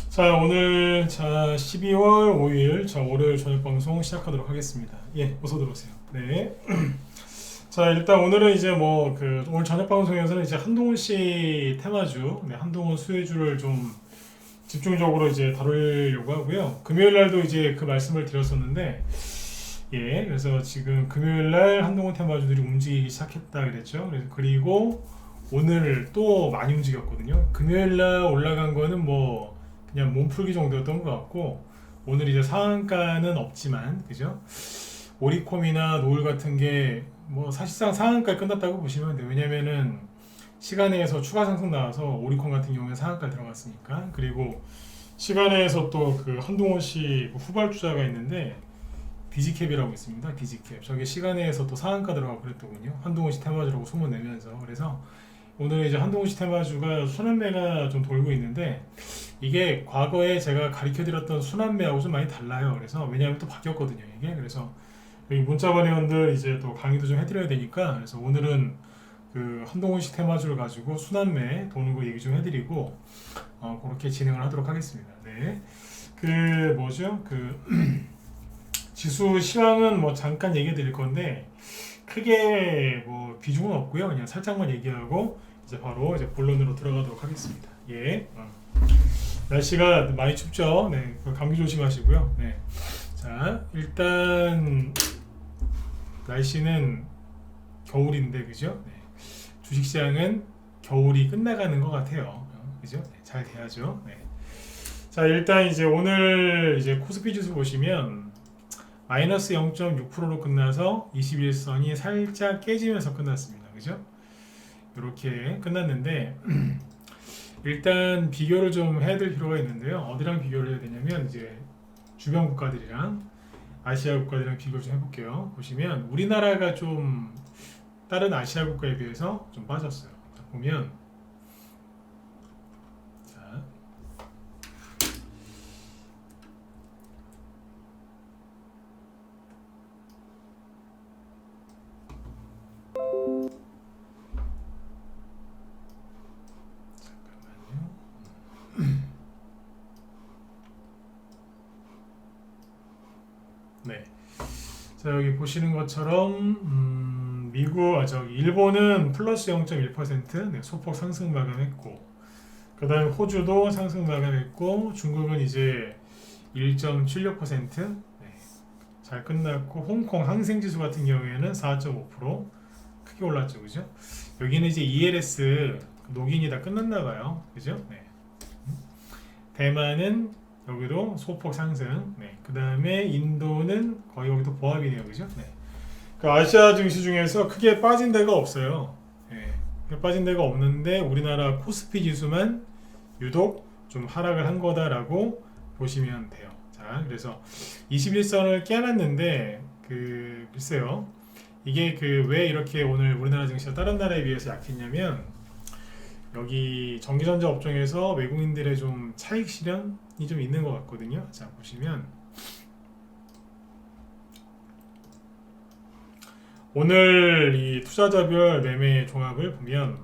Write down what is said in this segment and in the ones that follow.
자, 오늘 12월 5일 월요일 저녁 방송 시작하도록 하겠습니다. 예, 어서 들어오세요. 네. 자, 일단 오늘은 이제 오늘 저녁 방송에서는 이제 한동훈 씨 테마주, 한동훈 수혜주를 좀 집중적으로 이제 다루려고 하고요. 금요일 날도 이제 그 말씀을 드렸었는데, 예, 그래서 지금 금요일 날 한동훈 테마주들이 움직이기 시작했다 그랬죠. 그리고 오늘 또 많이 움직였거든요. 금요일 날 올라간 거는 그냥 몸풀기 정도였던 것 같고, 오늘 이제 상한가는 없지만, 그죠? 오리콤이나 노을 같은 게 사실상 상한가에 끝났다고 보시면 돼요. 왜냐면은 시간에서 추가 상승 나와서 오리콤 같은 경우에 상한가 들어갔으니까. 그리고 시간에서 또 그 한동훈 씨 후발주자가 있는데 디지캡이라고 있습니다. 디지캡. 저게 시간에서 또 상한가 들어가고 그랬더군요. 한동훈 씨 테마주라고 소문 내면서. 그래서 오늘 이제 한동훈 씨 테마주가 순환매가 좀 돌고 있는데, 이게 과거에 제가 가르쳐드렸던 순환매하고 좀 많이 달라요. 그래서 왜냐하면 또 바뀌었거든요, 이게. 그래서 여기 문자번 회원들 이제 또 강의도 좀 해드려야 되니까, 그래서 오늘은 그 한동훈 씨 테마주를 가지고 순환매 도는 거 얘기 좀 해드리고, 그렇게 진행을 하도록 하겠습니다. 네. 지수 시황은 잠깐 얘기 드릴 건데, 크게 비중은 없고요. 그냥 살짝만 얘기하고 이제 바로 이제 본론으로 들어가도록 하겠습니다. 예. 날씨가 많이 춥죠. 네. 감기 조심하시고요. 네. 자, 일단 날씨는 겨울인데, 그죠? 네. 주식시장은 겨울이 끝나가는 것 같아요. 그죠? 네. 잘 돼야죠. 네. 자, 일단 이제 오늘 이제 코스피 지수 보시면 마이너스 0.6%로 끝나서 21선이 살짝 깨지면서 끝났습니다. 그죠? 이렇게 끝났는데 일단 비교를 좀 해야 될 필요가 있는데요. 어디랑 비교를 해야 되냐면 이제 주변 국가들이랑 아시아 국가들이랑 비교를 좀 해볼게요. 보시면 우리나라가 좀 다른 아시아 국가에 비해서 좀 빠졌어요. 자, 보면 자, 네. 자, 여기 보시는 것처럼 일본은 플러스 0.1%, 네, 소폭 상승 마감했고, 그 다음에 호주도 상승 마감했고, 중국은 이제 1.76%, 네, 잘 끝났고, 홍콩 항생지수 같은 경우에는 4.5% 크게 올랐죠, 그죠? 여기는 이제 ELS 녹인이 다 끝났나 봐요, 그죠? 네. 대만은 여기도 소폭 상승. 네. 그 다음에 인도는 거의 여기도 보합이네요, 그죠? 네. 그 아시아 증시 중에서 크게 빠진 데가 없어요. 네. 크게 빠진 데가 없는데 우리나라 코스피 지수만 유독 좀 하락을 한 거다라고 보시면 돼요. 자, 그래서 21선을 깨놨는데 글쎄요. 이게 왜 이렇게 오늘 우리나라 증시가 다른 나라에 비해서 약했냐면, 여기 전기전자 업종에서 외국인들의 좀 차익 실현이 좀 있는 것 같거든요. 자, 보시면 오늘 이 투자자별 매매 종합을 보면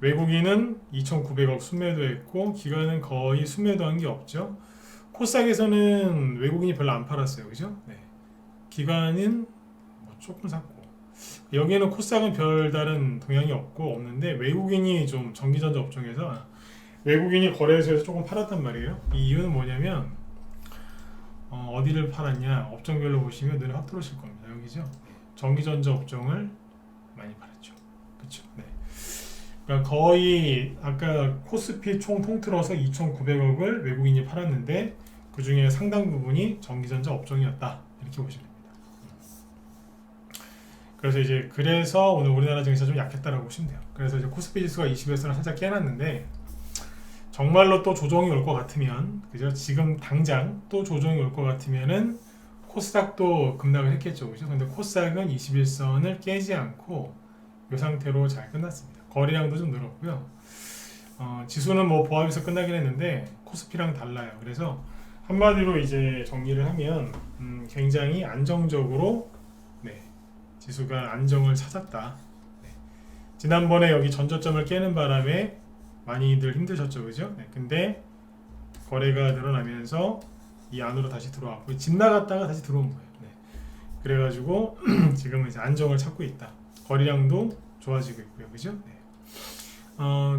외국인은 2,900억 순매도했고, 기관은 거의 순매도한 게 없죠. 코스닥에서는 외국인이 별로 안 팔았어요, 그죠? 네. 기관은 조금 샀고, 여기에는 코스닥은 별다른 동향이 없는데 외국인이 좀 전기전자 업종에서 외국인이 거래소에서 조금 팔았단 말이에요. 이 이유는 뭐냐면 어디를 팔았냐, 업종별로 보시면 눈에 확 들어오실 겁니다. 여기죠. 전기전자 업종을 많이 팔았죠. 그렇죠. 네. 그러니까 거의 아까 코스피 총 통틀어서 2,900억을 외국인이 팔았는데 그 중에 상당 부분이 전기전자 업종이었다, 이렇게 보시면 됩니다. 그래서 오늘 우리나라 증시가 좀 약했다라고 보시면 돼요. 그래서 이제 코스피 지수가 20에서는 살짝 깨놨는데, 정말로 또 조정이 올 것 같으면, 그죠? 지금 당장 또 조정이 올 것 같으면은 코스닥도 급락을 했겠죠, 그죠? 근데 코스닥은 21선을 깨지 않고 이 상태로 잘 끝났습니다. 거래량도 좀 늘었고요. 지수는 보합에서 끝나긴 했는데 코스피랑 달라요. 그래서 한마디로 이제 정리를 하면 굉장히 안정적으로, 네, 지수가 안정을 찾았다. 네. 지난번에 여기 전저점을 깨는 바람에 많이들 힘드셨죠, 그죠? 네. 근데 거래가 늘어나면서 이 안으로 다시 들어왔고 집 나갔다가 다시 들어온 거예요. 네. 그래가지고 지금은 이제 안정을 찾고 있다. 거래량도 좋아지고 있고요, 그죠? 네.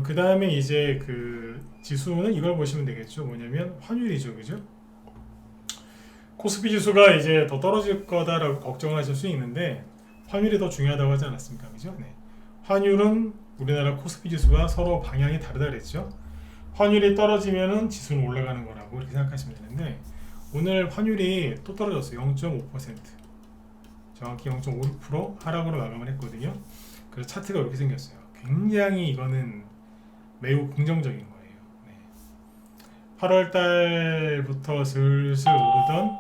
그 다음에 이제 그 지수는 이걸 보시면 되겠죠. 뭐냐면 환율이죠, 그죠? 코스피 지수가 이제 더 떨어질 거다라고 걱정하실 수 있는데 환율이 더 중요하다고 하지 않았습니까, 그죠? 네. 환율은 우리나라 코스피 지수와 서로 방향이 다르다 그랬죠. 환율이 떨어지면은 지수는 올라가는 거라고 이렇게 생각하시면 되는데 오늘 환율이 또 떨어졌어요. 0.5%. 정확히 0.56% 하락으로 마감을 했거든요. 그래서 차트가 이렇게 생겼어요. 굉장히 이거는 매우 긍정적인 거예요. 네. 8월 달부터 슬슬 오르던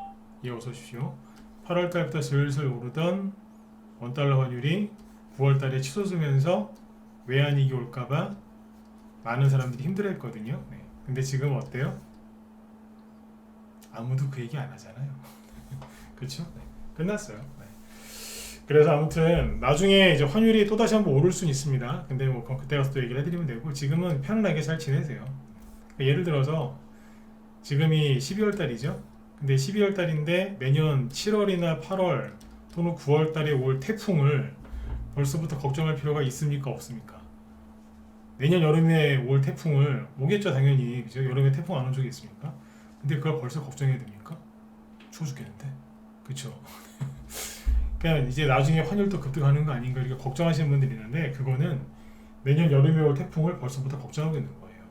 어서 오십시오. 8월 달부터 슬슬 오르던 원달러 환율이 9월 달에 치솟으면서 외환위기 올까봐 많은 사람들이 힘들어했거든요. 네. 근데 지금 어때요? 아무도 그 얘기 안 하잖아요. 그렇죠? 네. 끝났어요. 네. 그래서 아무튼 나중에 이제 환율이 또 다시 한번 오를 수는 있습니다. 근데 뭐 그때 가서 또 얘기를 해드리면 되고 지금은 편안하게 잘 지내세요. 그러니까 예를 들어서 지금이 12월 달이죠. 근데 12월 달인데 매년 7월이나 8월 또는 9월 달에 올 태풍을 벌써부터 걱정할 필요가 있습니까? 없습니까? 내년 여름에 올 태풍을 오겠죠, 당연히. 그죠? 여름에 태풍 안 온 적이 있습니까? 근데 그걸 벌써 걱정해야 됩니까? 추워 죽겠는데. 그쵸? 그러니까 이제 나중에 환율도 급등하는 거 아닌가 이렇게 걱정하시는 분들이 있는데 그거는 내년 여름에 올 태풍을 벌써부터 걱정하고 있는 거예요.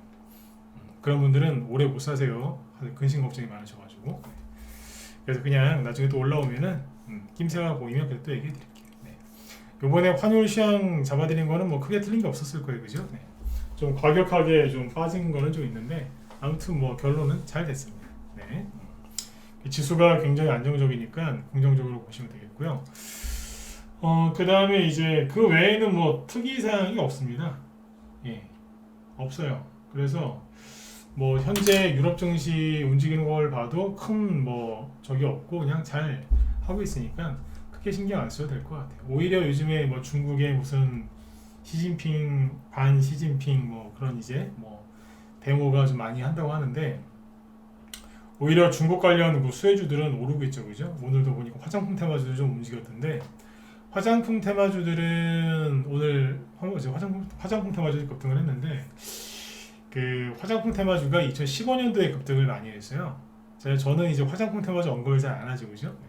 그런 분들은 오래 못 사세요. 근심 걱정이 많으셔가지고. 그래서 그냥 나중에 또 올라오면은 낌새가 보이면 그때 또 얘기해 드릴게요. 네. 요번에 환율 시황 잡아드린 거는 뭐 크게 틀린 게 없었을 거예요, 그죠? 네. 좀 과격하게 좀 빠진 거는 좀 있는데 아무튼 뭐 결론은 잘 됐습니다. 네. 지수가 굉장히 안정적이니까 긍정적으로 보시면 되겠고요. 그 다음에 이제 그 외에는 뭐 특이사항이 없습니다. 예, 없어요. 그래서 뭐 현재 유럽 증시 움직이는 걸 봐도 큰 뭐 적이 없고 그냥 잘 하고 있으니까 크게 신경 안 써도 될 것 같아요. 오히려 요즘에 뭐 중국의 무슨 시진핑 반 시진핑 뭐 그런 이제 뭐 데모가 좀 많이 한다고 하는데 오히려 중국 관련 그 수혜주들은 오르고 있죠, 그죠? 오늘도 보니까 화장품 테마주도 좀 움직였던데 화장품 테마주들은 오늘 화장품 테마주들이 급등을 했는데 그 화장품 테마주가 2015년도에 급등을 많이 했어요. 저는 이제 화장품 테마주 언급을 잘 안 하죠, 그죠? 네.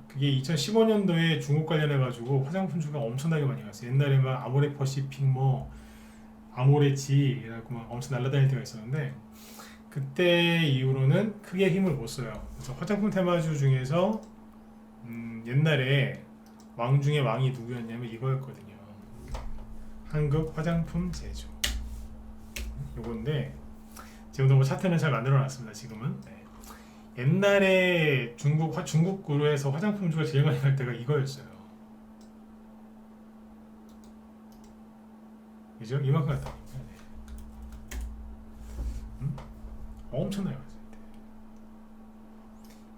그게 2015년도에 중국 관련해가지고 화장품주가 엄청나게 많이 갔어요. 옛날에 막 아모레 퍼시픽 뭐 아모레지라고 막 엄청 날아다닐 때가 있었는데 그때 이후로는 크게 힘을 못 써요. 그래서 화장품 테마주 중에서 옛날에 왕 중에 왕이 누구였냐면 이거였거든요. 한국 화장품 제조. 요건데 지금도 뭐 차트는 잘 만들어놨습니다. 지금은. 네. 옛날에 중국으로해서 화장품주가 제일 많이 갈 때가 이거였어요. 그죠? 이만큼 갔다. 엄청나요.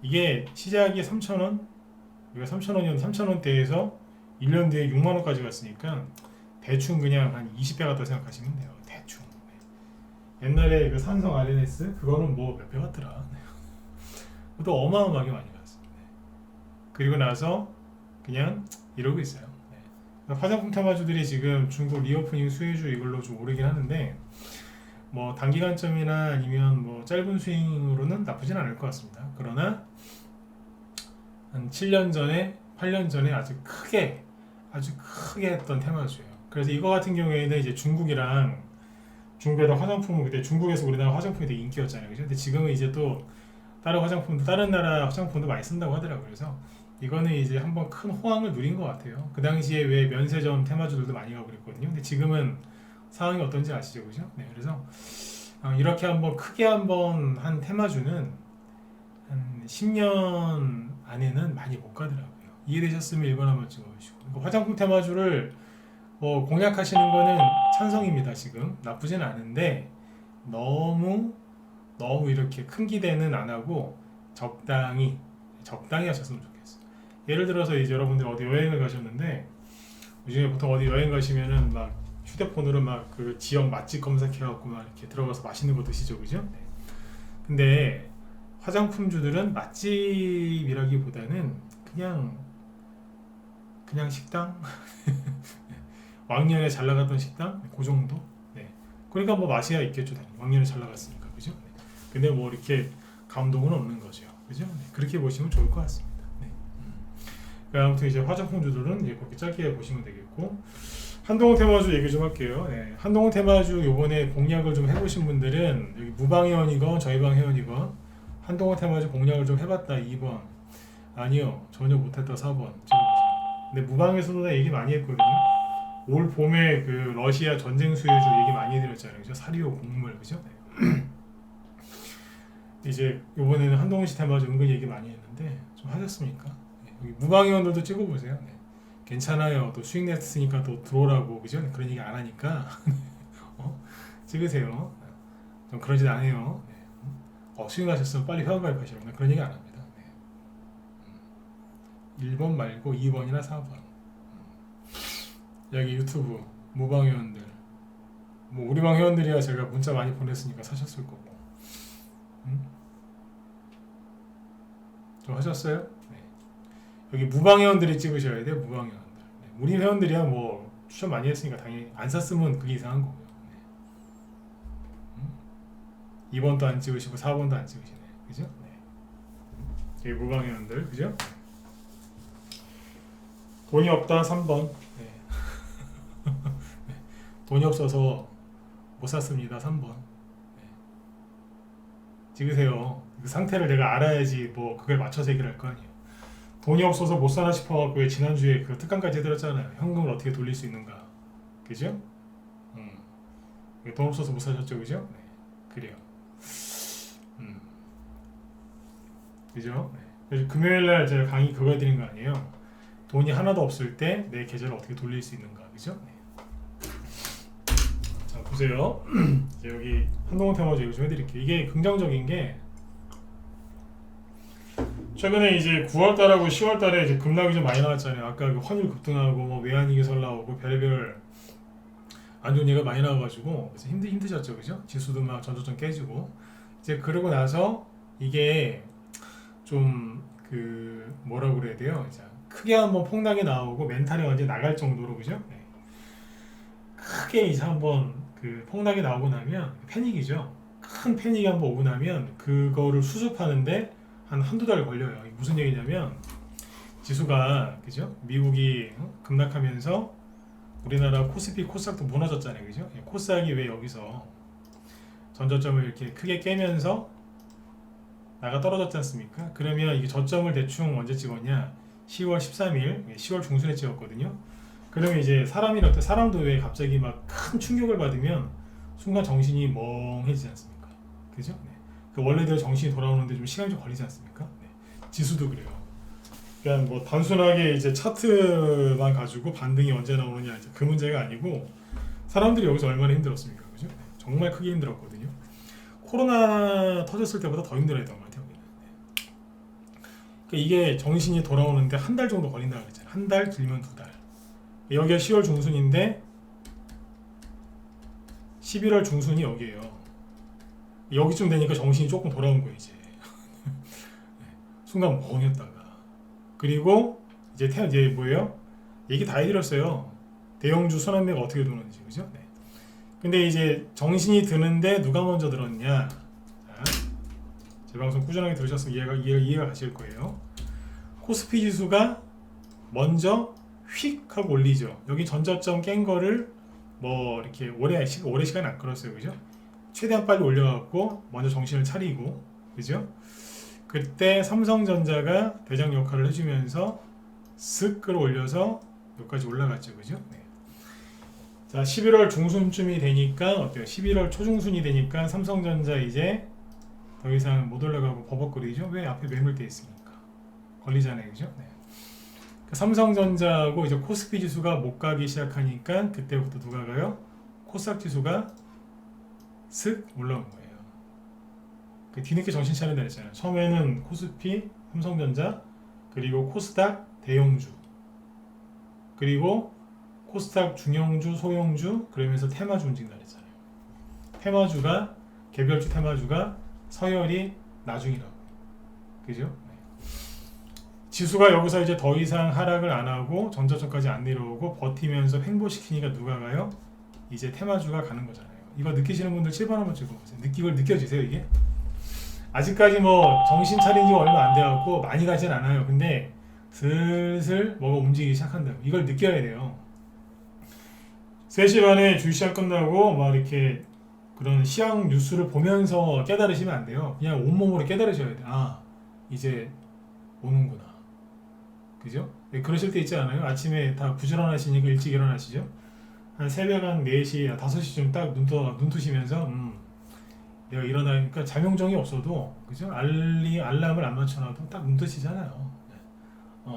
이게 시작이 3,000원, 이거 3,000원이었는데 3,000원대에서 1년 뒤에 6만원까지 갔으니까 대충 그냥 한 20배 같다 생각하시면 돼요. 대충. 옛날에 그 삼성 RNS 그거는 뭐 몇 배 같더라. 또 어마어마하게 많이 갔어요. 그리고 나서 그냥 이러고 있어요. 화장품 테마주들이 지금 중국 리오프닝 수혜주 이걸로 좀 오르긴 하는데 뭐 단기간점이나 아니면 뭐 짧은 스윙으로는 나쁘진 않을 것 같습니다. 그러나 한 7년 전에 8년 전에 아주 크게 했던 테마주예요. 그래서 이거 같은 경우에는 이제 중국에다 화장품을 그때 중국에서 우리나라 화장품이 되게 인기였잖아요, 그죠? 근데 지금은 이제 또 다른 나라 화장품도 많이 쓴다고 하더라고요. 그래서 이거는 이제 한번 큰 호황을 누린 것 같아요. 그 당시에 왜 면세점 테마주들도 많이 가고 그랬거든요. 근데 지금은 상황이 어떤지 아시죠, 그죠? 네, 그래서 이렇게 크게 한번 한 테마주는 한 10년 안에는 많이 못 가더라고요. 이해되셨으면 1번 한번 찍어주시고 그러니까 화장품 테마주를 뭐 공략하시는 거는 찬성입니다. 지금 나쁘진 않은데 너무 이렇게 큰 기대는 안 하고 적당히 하셨으면 좋겠어요. 예를 들어서 이제 여러분들 어디 여행을 가셨는데 요즘에 보통 어디 여행 가시면은 막 휴대폰으로 막 그 지역 맛집 검색해갖고 막 이렇게 들어가서 맛있는 거 드시죠, 그죠? 네. 근데 화장품주들은 맛집이라기보다는 그냥 식당 왕년에 잘 나갔던 식당 그 정도. 네. 그러니까 뭐 맛이야 있겠죠, 당연히. 왕년에 잘 나갔으니까, 그죠? 네. 근데 뭐 이렇게 감동은 없는 거죠, 그죠? 네. 그렇게 보시면 좋을 것 같습니다. 네. 그러니까 아무튼 이제 화장품주들은 이제 그렇게 짧게 보시면 되겠고, 한동훈 테마주 얘기 좀 할게요. 네. 한동훈 테마주 요번에 공략을 좀 해보신 분들은 여기 무방 회원이건 저희 방 회원이건 한동훈 테마주 공략을 좀 해봤다 2번, 아니요 전혀 못했다 4번. 근데 무방에서도 얘기 많이 했거든요. 올 봄에 그 러시아 전쟁 수혜주 얘기 많이 해드렸잖아요, 그죠? 사료, 곡물, 그죠? 네. 이제 요번에는 한동훈 씨 테마주 은근 얘기 많이 했는데 좀 하셨습니까? 네. 여기 무방회원들도 찍어보세요. 네. 괜찮아요. 또 수익 냈으니까 또 들어오라고, 그죠? 네. 그런 얘기 안 하니까 찍으세요. 좀 그러진 않아요. 네. 수익 나셨으면 빨리 회원 가입하시라고 그런 얘기 안 합니다. 네. 1번 말고 2번이나 4번. 여기 유튜브 무방 회원들, 뭐 우리 방 회원들이야 제가 문자 많이 보냈으니까 사셨을 거고. 좀 하셨어요? 네. 여기 무방 회원들이 찍으셔야 돼요. 무방 회원들. 네. 우리 회원들이야 뭐 추천 많이 했으니까 당연히 안 샀으면 그게 이상한 거고요. 네. 2번도 안 찍으시고 4번도 안 찍으시네, 그죠? 네. 여기 무방 회원들, 그죠? 돈이 없다 3번. 네. 네. 돈이 없어서 못 샀습니다 3번. 네. 찍으세요. 그 상태를 내가 알아야지 뭐 그걸 맞춰서 얘기를 할 거 아니에요. 돈이 없어서 못 사나 싶어갖고 지난주에 그 특강까지 해드렸잖아요. 현금을 어떻게 돌릴 수 있는가, 그죠? 돈 없어서 못 사셨죠, 그죠? 네. 그래요. 그죠? 네. 그래서 금요일날 제가 강의 그거 해드린 거 아니에요. 돈이 하나도 없을 때 내 계좌를 어떻게 돌릴 수 있는가, 그죠? 네. 자 보세요. 이제 여기 한동훈 테마주 얘기 좀 해드릴게요. 이게 긍정적인 게 최근에 이제 9월달하고 10월달에 이제 급락이 좀 많이 나왔잖아요. 아까 그 환율 급등하고 뭐 외환위기설 나오고 별의별 안 좋은 얘기가 많이 나와가지고 그래서 힘드셨죠, 그죠? 지수도 막 전저점 깨지고 이제 그러고 나서 이게 좀 그 뭐라고 그래야 돼요? 이제 크게 한번 폭락이 나오고 멘탈이 완전 나갈 정도로, 그죠? 네. 크게 이제 한번 그 폭락이 나오고 나면 패닉이죠. 큰 패닉이 한번 오고 나면 그거를 수습하는데 한두 달 걸려요. 이게 무슨 얘기냐면 지수가, 그죠? 미국이 급락하면서 우리나라 코스피, 코스닥도 무너졌잖아요, 그죠? 코스닥이 왜 여기서 전저점을 이렇게 크게 깨면서 나가 떨어졌지 않습니까? 그러면 이게 저점을 대충 언제 찍었냐? 10월 13일, 10월 중순에 찍었거든요. 그러면 이제 사람도 왜 갑자기 막 큰 충격을 받으면 순간 정신이 멍해지지 않습니까? 그죠? 네. 그 원래대로 정신이 돌아오는데 좀 시간이 좀 걸리지 않습니까? 네. 지수도 그래요. 그냥 뭐 단순하게 이제 차트만 가지고 반등이 언제 나오느냐 이제 그 문제가 아니고 사람들이 여기서 얼마나 힘들었습니까? 그죠? 네. 정말 크게 힘들었거든요. 코로나 터졌을 때보다 더 힘들어했던 것 같아요. 네. 그러니까 이게 정신이 돌아오는데 한 달 정도 걸린다고 그랬잖아요. 한 달, 길면 2달. 여기가 10월 중순인데 11월 중순이 여기에요. 여기쯤 되니까 정신이 조금 돌아온 거예요, 이제. 네. 순간 멍했다가. 그리고 이제 뭐예요? 얘기 다 해드렸어요. 대형주 순환매가 어떻게 도는지, 그죠? 네. 근데 이제 정신이 드는데 누가 먼저 들었냐? 자, 제 방송 꾸준하게 들으셨으면 이해가 가실 거예요. 코스피 지수가 먼저 휙 하고 올리죠. 여기 전저점 깬 거를 뭐 이렇게 오래 시간 안 끌었어요, 그죠? 최대한 빨리 올려갖고 먼저 정신을 차리고, 그죠? 그때 삼성전자가 대장 역할을 해주면서 쓱 끌어올려서 여기까지 올라갔죠, 그죠? 네. 자, 11월 중순쯤이 되니까 어때요? 11월 초중순이 되니까 삼성전자 이제 더 이상 못 올라가고 버벅거리죠? 왜? 앞에 매물돼 있으니까 걸리잖아요, 그죠? 네. 삼성전자하고 이제 코스피 지수가 못 가기 시작하니까 그때부터 누가 가요? 코스닥 지수가 슥 올라온 거예요. 그 뒤늦게 정신 차린다 했잖아요. 처음에는 코스피, 삼성전자, 그리고 코스닥, 대형주, 그리고 코스닥 중형주, 소형주 그러면서 테마주 움직인다 그랬잖아요. 테마주가 개별주 테마주가 서열이 나중이라고. 그죠? 네. 지수가 여기서 이제 더 이상 하락을 안 하고 전저점까지 안 내려오고 버티면서 횡보시키니까 누가 가요? 이제 테마주가 가는 거잖아요. 이거 느끼시는 분들 7번 한번 찍어보세요. 이걸 느껴지세요 이게? 아직까지 뭐 정신 차린 지 얼마 안 돼갖고 많이 가진 않아요. 근데 슬슬 뭐가 움직이기 시작한다고. 이걸 느껴야 돼요. 3시 반에 주시장 끝나고 막 이렇게 그런 시황 뉴스를 보면서 깨달으시면 안 돼요. 그냥 온몸으로 깨달으셔야 돼요. 아, 이제 오는구나. 그죠? 네, 그러실 때 있지 않아요? 아침에 다 부지런하시니까 일찍 일어나시죠? 한 새벽 한 4시, 5시쯤 딱 눈 뜨시면서 내가 일어나니까 잠용정이 없어도 그죠? 알람을 안 맞춰놔도 딱 눈 뜨시잖아요.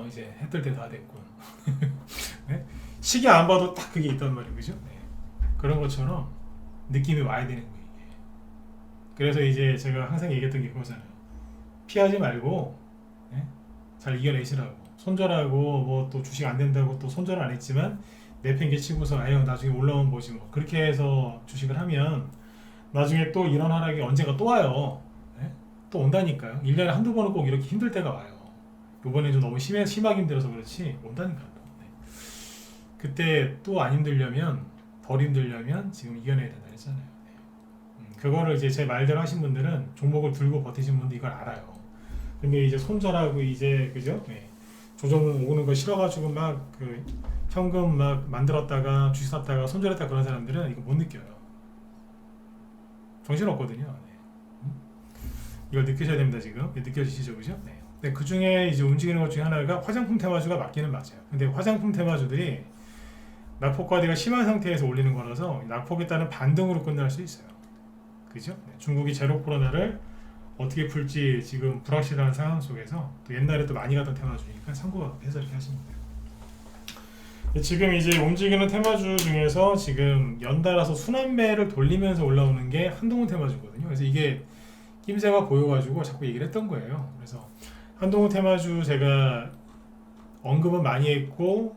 이제 해 뜰 때 다 됐군. 네? 시계 안 봐도 딱 그게 있단 말이에요. 그죠? 네. 그런 것처럼 느낌이 와야 되는 거예요. 이게. 그래서 이제 제가 항상 얘기했던 게 그거잖아요. 피하지 말고 네? 잘 이겨내시라고. 손절하고 뭐 또 주식 안 된다고 또 손절 안 했지만 내팽개치고서 아유 나중에 올라오면 뭐지 뭐 그렇게 해서 주식을 하면 나중에 또 이런 하락이 언젠가 또 와요. 네? 또 온다니까요. 1년에 한두 번은 꼭 이렇게 힘들 때가 와요. 요번에 좀 너무 심하게 힘들어서 그렇지 온다니까요. 네. 그때 또 안 힘들려면 덜 힘들려면 지금 이겨내야 된다 했잖아요. 네. 그거를 이제 제 말대로 하신 분들은 종목을 들고 버티신 분들 이걸 알아요. 근데 이제 손절하고 이제 그죠? 네. 조정 오는 거 싫어가지고 막 그 현금 막 만들었다가 주식 샀다가 손절했다 그런 사람들은 이거 못 느껴요. 정신 없거든요. 네. 이걸 느끼셔야 됩니다 지금. 느껴지시죠, 그죠? 네. 네, 그 중에 이제 움직이는 것 중에 하나가 화장품 테마주가 맞기는 맞아요. 근데 화장품 테마주들이 낙폭과대가 심한 상태에서 올리는 거라서 낙폭에 따른 반등으로 끝날 수 있어요. 그죠? 네, 중국이 제로 코로나를 어떻게 풀지 지금 불확실한 상황 속에서 또 옛날에 또 많이 갔던 테마주니까 참고해서 이렇게 하시면 돼요. 지금 이제 움직이는 테마주 중에서 지금 연달아서 순환매를 돌리면서 올라오는 게 한동훈 테마주거든요. 그래서 이게 낌새가 보여가지고 자꾸 얘기를 했던 거예요. 그래서 한동훈 테마주 제가 언급은 많이 했고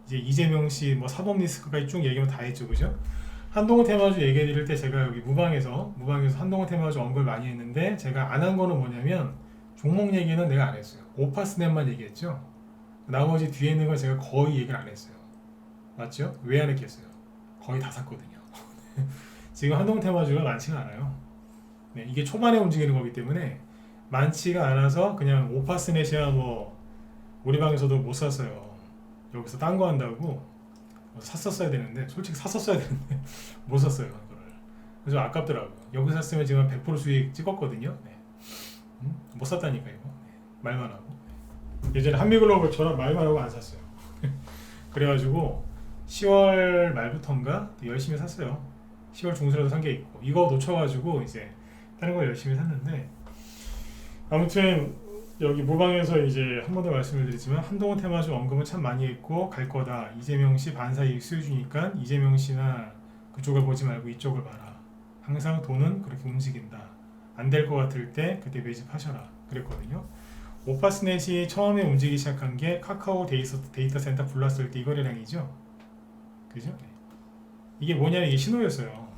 이제 이재명 씨 뭐 사법 리스크까지 쭉 얘기하면 다 했죠, 그죠? 한동훈 테마주 얘기해 드릴 때 제가 여기 무방에서 한동훈 테마주 언급을 많이 했는데 제가 안 한 거는 뭐냐면 종목 얘기는 내가 안 했어요. 오파스넷만 얘기했죠. 나머지 뒤에 있는 건 제가 거의 얘기를 안 했어요. 맞죠? 왜 안 했겠어요? 거의 다 샀거든요. 지금 한동훈 테마주가 많지가 않아요. 네, 이게 초반에 움직이는 거기 때문에 많지가 않아서 그냥 오파스넷이야 뭐 우리 방에서도 못 샀어요. 여기서 딴 거 한다고 샀었어야 되는데 솔직히 샀었어야 되는데 못 샀어요 이거를. 그래서 아깝더라고요. 여기 샀으면 지금 100% 수익 찍었거든요. 네. 못 샀다니까 이거. 네. 말만 하고. 네. 예전에 한미글로벌처럼 말만 하고 안 샀어요. 그래가지고 10월 말부터인가 열심히 샀어요. 10월 중순에도 산 게 있고 이거 놓쳐가지고 이제 다른 거 열심히 샀는데 아무튼 여기 모방에서 이제 한 번 더 말씀을 드리지만 한동훈 테마주 언급은 참 많이 했고 갈 거다. 이재명 씨 반사이익 수혜주니까 이재명 씨나 그쪽을 보지 말고 이쪽을 봐라. 항상 돈은 그렇게 움직인다. 안 될 것 같을 때 그때 매집하셔라. 그랬거든요. 오파스넷이 처음에 움직이기 시작한 게 카카오 데이터 센터 불났을 때 이 거래량이죠. 그죠? 네. 이게 뭐냐 이게 신호였어요.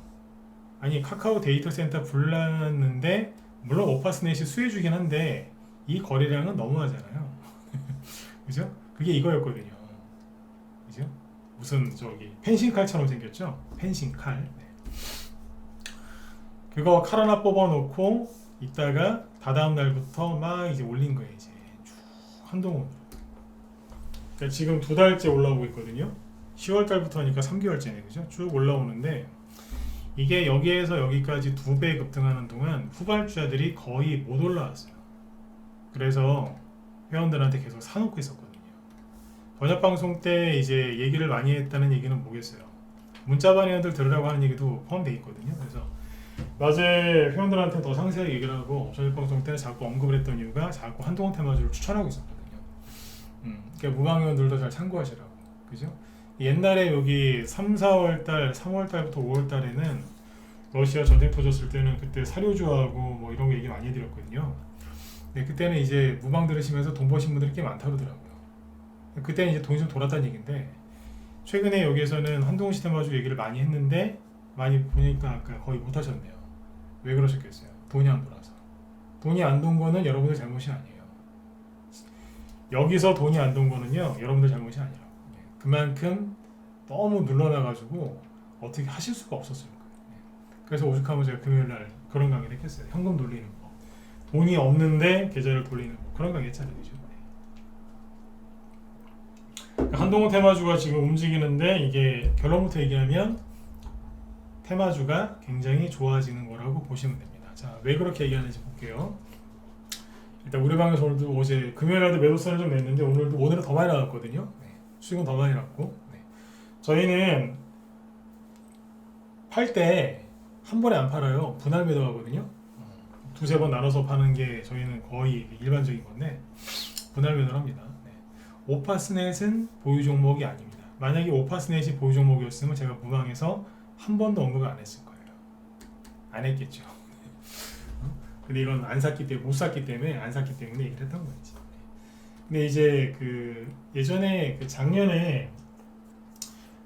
아니 카카오 데이터 센터 불났는데 물론 오파스넷이 수혜주긴 한데 이 거래량은 너무하잖아요. 그죠? 그게 이거였거든요. 그죠? 무슨 저기 펜싱칼처럼 생겼죠? 펜싱칼. 네. 그거 칼 하나 뽑아놓고 있다가 다다음 날부터 막 이제 올린 거예요. 이제 쭉 한동훈. 그러니까 지금 2달째 올라오고 있거든요. 10월 달부터 하니까 3개월째네, 그죠? 쭉 올라오는데 이게 여기에서 여기까지 2배 급등하는 동안 후발주자들이 거의 못 올라왔어요. 그래서 회원들한테 계속 사놓고 있었거든요. 번역방송 때 이제 얘기를 많이 했다는 얘기는 뭐겠어요? 문자반 회원들 들으라고 하는 얘기도 포함되어 있거든요. 그래서 낮에 회원들한테 더 상세하게 얘기를 하고 저녁방송 때 자꾸 언급을 했던 이유가 자꾸 한동훈 테마주를 추천하고 있었거든요. 그러니까 무방 회원들도 잘 참고하시라고. 그죠? 옛날에 여기 3, 4월달, 3월달부터 5월달에는 러시아 전쟁 터졌을 때는 그때 사료주하고 뭐 이런 거 얘기 많이 해드렸거든요. 네, 그때는 이제 무방 들으시면서 돈 버신 분들이 꽤 많다 그러더라고요. 그때는 이제 돈이 좀 돌았다는 얘기인데 최근에 여기에서는 한동훈 씨 테마주 얘기를 많이 했는데 많이 보니까 아까 거의 못 하셨네요. 왜 그러셨겠어요? 돈이 안 돌아서. 돈이 안 돈 거는 여러분들 잘못이 아니에요. 여기서 돈이 안 돈 거는요, 여러분들 잘못이 아니라고. 그만큼 너무 눌러놔가지고 어떻게 하실 수가 없었을 거예요. 그래서 오죽하면 제가 금요일날 그런 강의를 했겠어요. 현금 돌리는 거. 돈이 없는데 계좌를 돌리는 거. 그런 강의 했잖아요. 그죠? 한동훈 테마주가 지금 움직이는데 이게 결론부터 얘기하면 테마주가 굉장히 좋아지는 거라고 보시면 됩니다. 자, 왜 그렇게 얘기하는지 볼게요. 일단 우리 방에서 오늘도 어제 금요일에도 매도선을 좀 냈는데 오늘은 더 많이 나왔거든요. 네. 수익은 더 많이 났고, 네. 저희는 팔 때 한 번에 안 팔아요. 분할 매도하거든요. 두세 번 나눠서 파는 게 저희는 거의 일반적인 건데 분할 매도를 합니다. 네. 오파스넷은 보유 종목이 아닙니다. 만약에 오파스넷이 보유 종목이었으면 제가 무방에서 한 번도 언급을 안 했을 거예요. 안 했겠죠. 근데 이건 안 샀기 때문에 못 샀기 때문에 안 샀기 때문에 얘기를 했던 거지. 근데 이제 그 예전에 그 작년에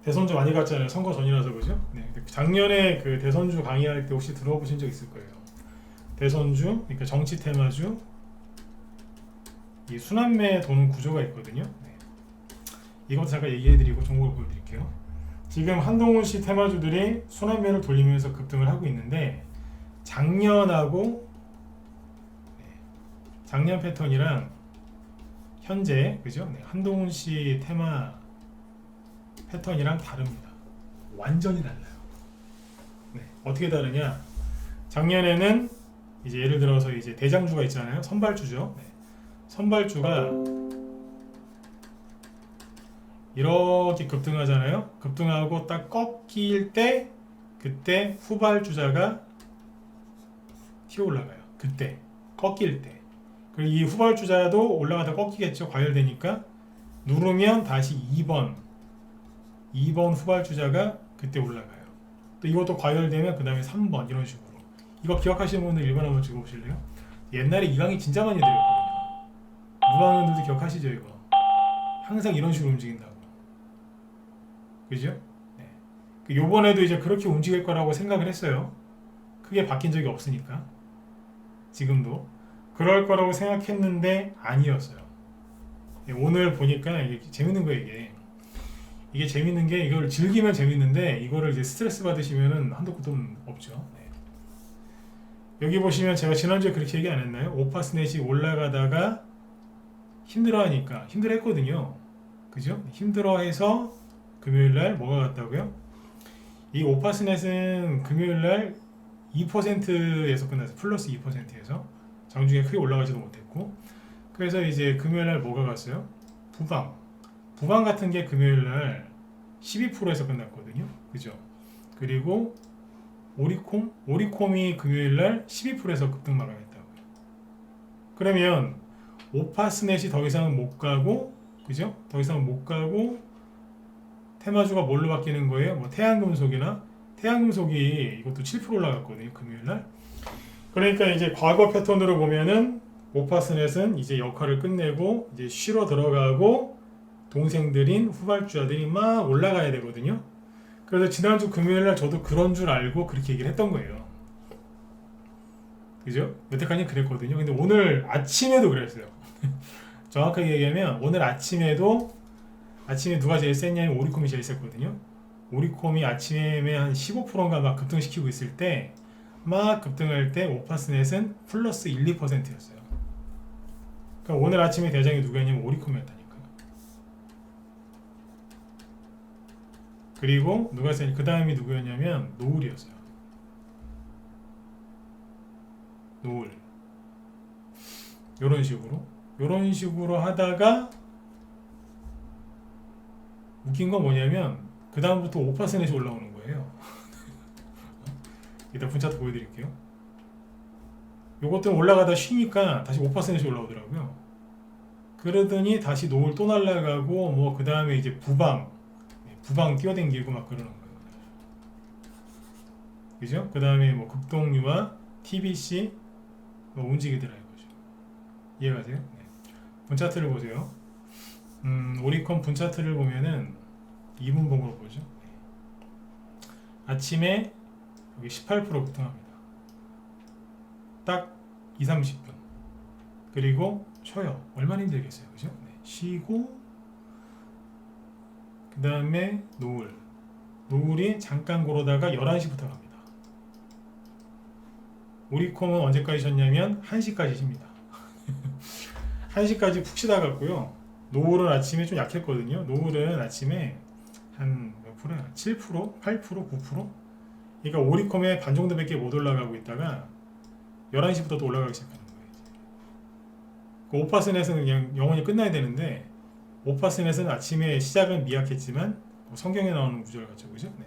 대선주 많이 갔잖아요. 선거 전이라서 그죠? 네. 작년에 그 대선주 강의할 때 혹시 들어보신 적 있을 거예요. 대선주, 그러니까 정치 테마주, 이 순환매 도는 구조가 있거든요. 네. 이것도 잠깐 얘기해드리고 종목을 보여드릴게요. 지금 한동훈 씨 테마주들이 순환매를 돌리면서 급등을 하고 있는데 작년하고 작년 패턴이랑 현재 그죠? 네. 한동훈 씨 테마 패턴이랑 다릅니다. 완전히 달라요. 네. 어떻게 다르냐? 작년에는 이제 예를 들어서 이제 대장주가 있잖아요. 선발주죠. 네. 선발주가 이렇게 급등하잖아요. 급등하고 딱 꺾일 때 그때 후발주자가 튀어 올라가요. 그때 꺾일 때. 그리고 이 후발주자도 올라가다 꺾이겠죠. 과열되니까 누르면 다시 2번 후발주자가 그때 올라가요. 또 이것도 과열되면 그 다음에 3번 이런 식으로. 이거 기억하시는 분들 1번 한번 찍어보실래요? 옛날에 이 강의 진짜 많이 드렸거든요. 무방원들도 기억하시죠 이거? 항상 이런 식으로 움직인다고. 그죠? 네. 요번에도 이제 그렇게 움직일 거라고 생각을 했어요. 크게 바뀐 적이 없으니까. 지금도. 그럴 거라고 생각했는데 아니었어요. 오늘 보니까 이게 재밌는 거예요 이게. 이게 재밌는 게 이걸 즐기면 재밌는데 이거를 이제 스트레스 받으시면은 한도 끝도 없죠. 네. 여기 보시면 제가 지난주에 그렇게 얘기 안 했나요? 오파스넷이 올라가다가 힘들어하니까 힘들어했거든요. 그죠? 힘들어해서 금요일날 뭐가 갔다고요? 이 오파스넷은 금요일날 2%에서 끝났어요. 플러스 2%에서 장중에 크게 올라가지도 못했고 그래서 이제 금요일날 뭐가 갔어요? 부방 같은 게 금요일날 12%에서 끝났거든요. 그죠? 그리고 오리콤이 금요일날 12%에서 급등 마감했다고요. 그러면 오파스넷이 더 이상은 못 가고 그죠? 더 이상은 못 가고 테마주가 뭘로 바뀌는 거예요? 뭐 태양금속이 이것도 7% 올라갔거든요. 금요일날. 그러니까 이제 과거 패턴으로 보면은 오파스넷은 이제 역할을 끝내고 이제 쉬러 들어가고 동생들인 후발주자들이 막 올라가야 되거든요. 그래서 지난주 금요일날 저도 그런 줄 알고 그렇게 얘기를 했던 거예요. 그죠? 여태까지 그랬거든요. 근데 오늘 아침에도 그랬어요. 정확하게 얘기하면 오늘 아침에 누가 제일 셌냐면 오리콤이 제일 셌거든요. 오리콤이 아침에 한 15%인가 막 급등시키고 있을 때 막 급등할 때 오파스넷은 플러스 1, 2%였어요. 그러니까 오늘 아침에 대장이 누구였냐면 오리콤이었다니까요. 그리고 누가 세? 그 다음이 누구였냐면 노을이었어요. 노을. 요런 식으로 하다가 웃긴 건 뭐냐면 그 다음부터 오파스넷이 올라오는 거예요. 이따 분차트 보여드릴게요. 요것들은 올라가다 쉬니까 다시 5%씩 올라오더라고요. 그러더니 다시 노을 또 날라가고 뭐 그 다음에 이제 부방 뛰어댕기고 막 그러는 거예요. 그죠? 그 다음에 뭐 급동류와 TBC 뭐 움직이더라 이거죠. 이해가세요? 네. 분차트를 보세요. 오리콘 분차트를 보면은 이분봉으로 보죠. 아침에 여기 18% 급등합니다. 딱 2, 30분. 그리고 쉬어요. 얼마나 힘들겠어요. 그죠? 네. 쉬고 그 다음에 노을이 잠깐 고르다가 11시부터 갑니다. 오리콤은 언제까지 쉬었냐면 1시까지 쉽니다. 1시까지 푹 쉬다 갔고요. 노을은 아침에 좀 약했거든요. 노을은 아침에 한 몇 프로야? 7%? 8%? 9%? 그러니까 오리콤에 반 정도밖에 못 올라가고 있다가 11시부터 또 올라가기 시작하는 거예요. 그 오파스넷은 그냥 영원히 끝나야 되는데 오파스넷은 아침에 시작은 미약했지만 성경에 나오는 구절 같죠, 그죠? 네.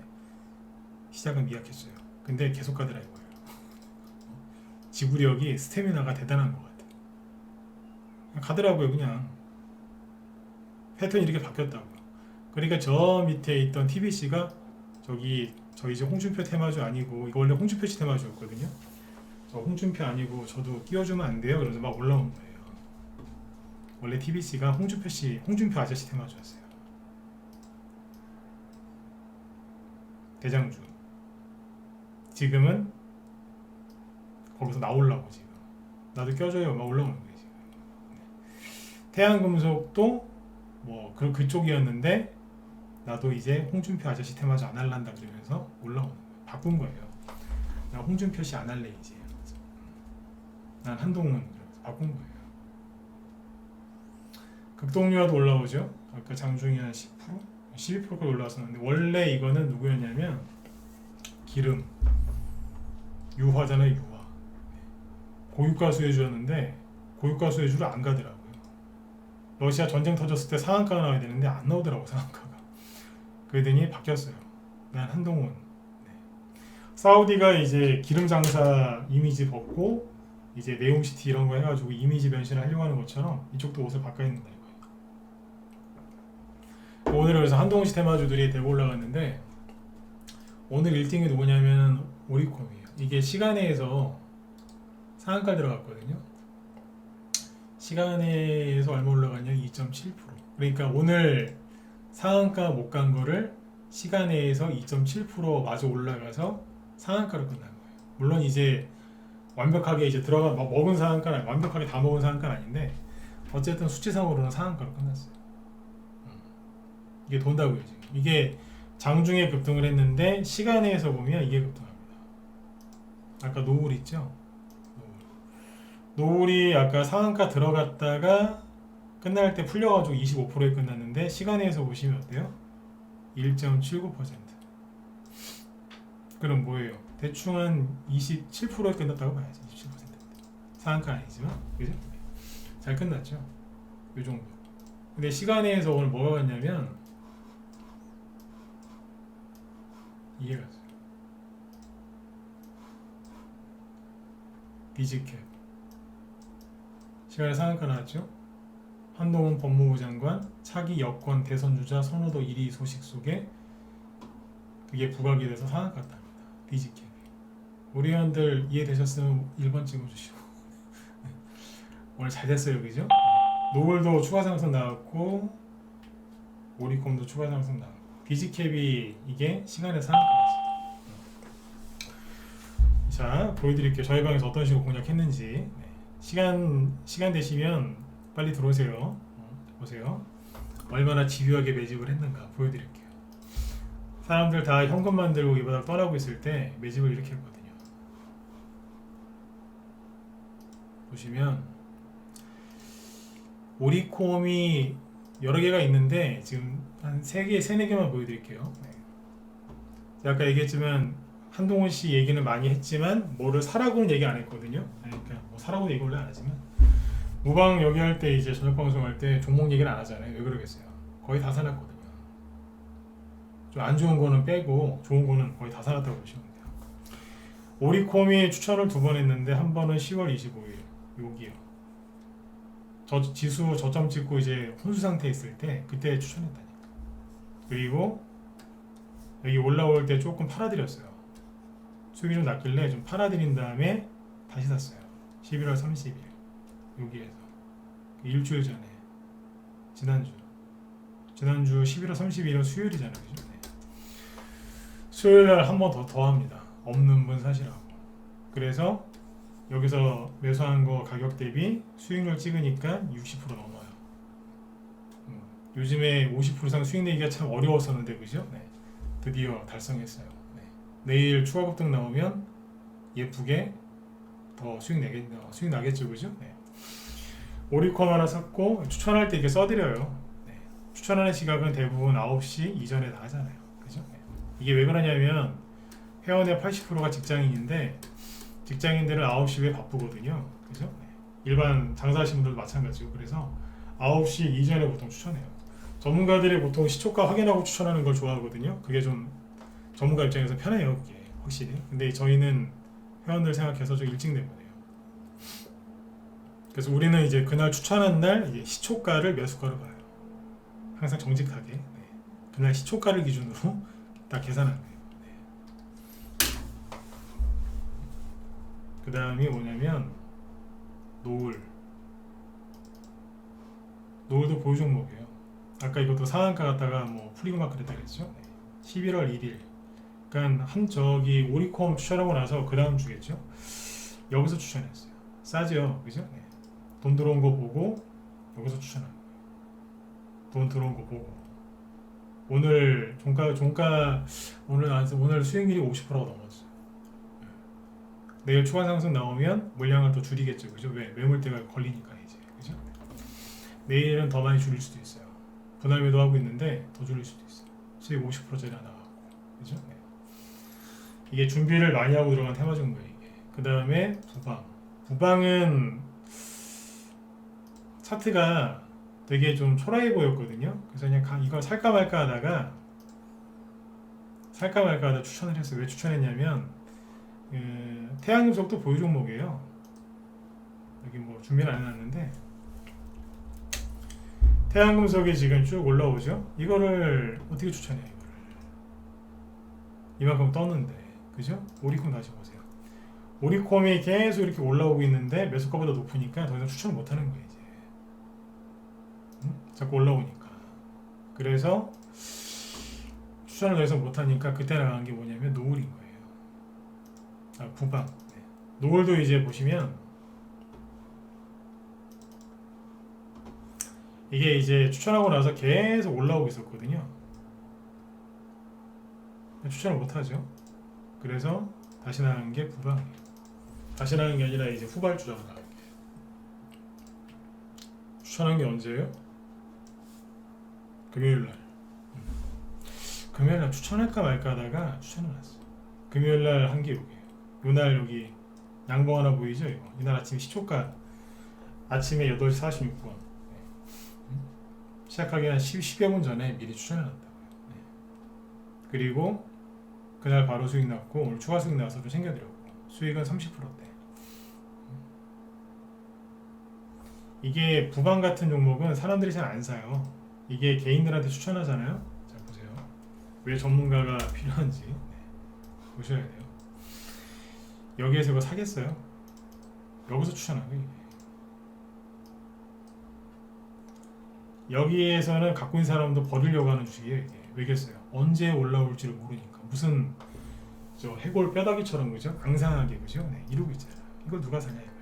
시작은 미약했어요. 근데 계속 가더라 이거예요. 지구력이 스태미나가 대단한 것 같아요. 가더라고요, 그냥. 패턴이 이렇게 바뀌었다고요. 그러니까 저 밑에 있던 TBC가 저 이제 홍준표 테마주 아니고 이거 원래 홍준표 씨 테마주였거든요. 저 홍준표 아니고 저도 끼워주면 안 돼요. 그래서 막 올라온 거예요. 원래 TBC가 홍준표 아저씨 테마주였어요. 대장주. 지금은 거기서 나오려고 지금. 나도 껴줘요. 막 올라오는 거예요 지금. 태양금속도 뭐 그쪽이었는데 나도 이제 홍준표 아저씨 테마주 안 할란다 그러면서 올라오는 거예요. 바꾼 거예요. 나 홍준표 씨 안 할래 이제. 난 한동훈 그러면서 바꾼 거예요. 극동유화도 올라오죠. 아까 장중이 한 10%? 12%까지 올라왔었는데 원래 이거는 누구였냐면 기름 유화잖아요. 유화. 고유가 수혜주였는데 고유가 수혜주를 안 가더라고요. 러시아 전쟁 터졌을 때 상한가가 나와야 되는데 안 나오더라고 상한가가. 그러더니 바뀌었어요. 난 한동훈. 네. 사우디가 이제 기름 장사 이미지 벗고 이제 네옴시티 이런 거 해가지고 이미지 변신을 하려고 하는 것처럼 이쪽도 옷을 바꿔야 된다 이거예요. 오늘은 그래서 한동훈 씨 테마주들이 대고 올라갔는데 오늘 1등이 누구냐면 오리콤이에요. 이게 시간에서 상한가 들어갔거든요. 시간에서 얼마 올라갔냐? 2.7%. 그러니까 오늘 상한가 못 간 거를 시간에서 2.7% 마저 올라가서 상한가로 끝난 거예요. 물론 이제 완벽하게 이제 들어가 먹은 상한가는 완벽하게 다 먹은 상한가는 아닌데 어쨌든 수치상으로는 상한가로 끝났어요. 이게 돈다고요 지금. 이게 장중에 급등을 했는데 시간에서 보면 이게 급등합니다. 아까 노을 있죠? 노을이 아까 상한가 들어갔다가 끝날 때 풀려가지고 25%에 끝났는데 시간에서 보시면 어때요? 1.79%. 그럼 뭐예요? 대충 한 27%에 끝났다고 봐야지. 27%. 상한가 아니지만 그죠? 잘 끝났죠? 요 정도. 근데 시간에서 오늘 뭐가 갔냐면 이해 갔어요. 비즈캡. 시간에 상한가 나왔죠? 한동훈 법무부 장관 차기 여권 대선 주자 선호도 1위 소식 속에 그게 부각이 돼서 상한가 탑니다. 비즈캡. 우리 회원들 이해되셨으면 1번 찍어주시고 오늘 잘 됐어요, 그죠? 노을도 추가 상승 나왔고 오리콤도 추가 상승 나왔고 비즈캡이 이게 시간의 상한가지. 자, 보여드릴게요. 저희 방에서 어떤 식으로 공략했는지. 네. 시간 되시면 빨리 들어오세요. 보세요. 얼마나 집요하게 매집을 했는가 보여드릴게요. 사람들 다 현금만 들고 이 바닥 떠나고 있을 때 매집을 이렇게 했거든요. 보시면 오리콤이 여러 개가 있는데 지금 한 3개, 4개만 보여드릴게요. 네. 아까 얘기했지만 한동훈 씨 얘기는 많이 했지만 뭐를 사라고는 얘기 안 했거든요. 그러니까 뭐 사라고 얘기 원래 안 하지만 무방 여기 할 때 이제 저녁 방송 할 때 종목 얘기는 안 하잖아요. 왜 그러겠어요? 거의 다 사놨거든요. 좀 안 좋은 거는 빼고 좋은 거는 거의 다 사놨다고 보시면 돼요. 오리콤이 추천을 2번 했는데 한 번은 10월 25일 여기요. 저 지수 저점 찍고 이제 혼수 상태 있을 때 그때 추천했다니까. 그리고 여기 올라올 때 조금 팔아드렸어요. 수익이 좀 났길래 좀 팔아드린 다음에 다시 샀어요. 11월 30일 여기에서 일주일 전에 지난주 지난주 11월 31일은 수요일이잖아요. 그죠? 네. 수요일 날 한 번 더 합니다. 없는 분 사시라고. 그래서 여기서 매수한 거 가격 대비 수익률 찍으니까 60% 넘어요. 요즘에 50% 이상 수익 내기가 참 어려웠었는데 그죠? 네. 드디어 달성했어요. 네. 내일 추가 급등 나오면 예쁘게 더 수익 나겠죠, 그죠? 네. 오리콤 하나 샀고 추천할 때 이렇게 써드려요. 네. 추천하는 시각은 대부분 9시 이전에 다 하잖아요, 그죠? 네. 이게 왜 그러냐면 회원의 80%가 직장인인데 직장인들은 9시 에 바쁘거든요, 그죠? 네. 일반 장사하시는 분들도 마찬가지고 그래서 9시 이전에 보통 추천해요. 전문가들이 보통 시초가 확인하고 추천하는 걸 좋아하거든요. 그게 좀 전문가 입장에서 편해요, 그게 확실히. 근데 저희는 회원들 생각해서 좀 일찍 내보내요. 그래서 우리는 이제 그날 추천한 날 이제 시초가를 매수가로 봐요. 항상 정직하게. 네. 그날 시초가를 기준으로 딱 계산하는 거예요. 네. 그 다음이 뭐냐면 노을도 보유 종목이에요. 아까 이것도 상한가 갔다가 뭐 풀리고 막 그랬다 그랬죠. 네. 11월 1일. 그러니까 저기 오리콤 추천하고 나서 그 다음 주겠죠. 여기서 추천했어요. 싸죠, 그죠? 네. 돈 들어온 거 보고 여기서 추천한 거예요. 돈 들어온 거 보고 오늘 종가 오늘 수익률이 50%가 넘었어요. 네. 내일 추가 상승 나오면 물량을 더 줄이겠죠, 그죠? 왜 매물대가 걸리니까 이제, 그죠? 내일은 더 많이 줄일 수도 있어요. 분할 매도하고 있는데 더 줄일 수도 있어요. 수익 50%짜리 나가고, 그죠? 네. 이게 준비를 많이 하고 들어간 테마 종목이에요. 이게. 그 다음에 부방은 차트가 되게 좀 초라해 보였거든요. 그래서 그냥 이걸 살까 말까 하다 추천을 했어요. 왜 추천했냐면 태양금속도 보유 종목이에요. 여기 뭐 준비는 안 해놨는데 태양금속이 지금 쭉 올라오죠. 이거를 어떻게 추천해요? 이만큼 떴는데, 그죠? 오리콤 다시 보세요. 오리콤이 계속 이렇게 올라오고 있는데 매수가보다 높으니까 더 이상 추천을 못하는 거예요. 이제 자꾸 올라오니까. 그래서 추천을 더 이상 못하니까 그때 나간 게 뭐냐면 노을인 거예요. 부방. 네. 노을도 이제 보시면 이게 이제 추천하고 나서 계속 올라오고 있었거든요. 추천을 못하죠. 그래서 다시 나간 게 부방이에요. 다시 나간 게 아니라 이제 후발주자로 나간 게. 추천한 게 언제예요? 금요일날. 금요일날 추천할까 말까 하다가 추천해놨어. 금요일날 한 게 여기에요. 요날 여기 양봉 하나 보이죠? 이거. 이날 아침 시초가 아침에 8시 46분 시작하기 한 10여 분 전에 미리 추천해놨다고요. 네. 그리고 그날 바로 수익 났고 오늘 추가 수익 나서 좀 챙겨드렸고 수익은 30%대. 이게 부방 같은 종목은 사람들이 잘 안 사요. 이게 개인들한테 추천하잖아요. 자 보세요. 왜 전문가가 필요한지 네. 보셔야 돼요. 여기에서 이거 사겠어요? 여기서 추천한 거예요. 여기에서는 갖고 있는 사람도 버리려고 하는 주식이에요. 이게. 왜겠어요? 언제 올라올지를 모르니까. 무슨 저 해골 뼈다귀처럼 그죠? 앙상하게 그죠? 네, 이러고 있잖아요. 이걸 누가 사냐 이거예요.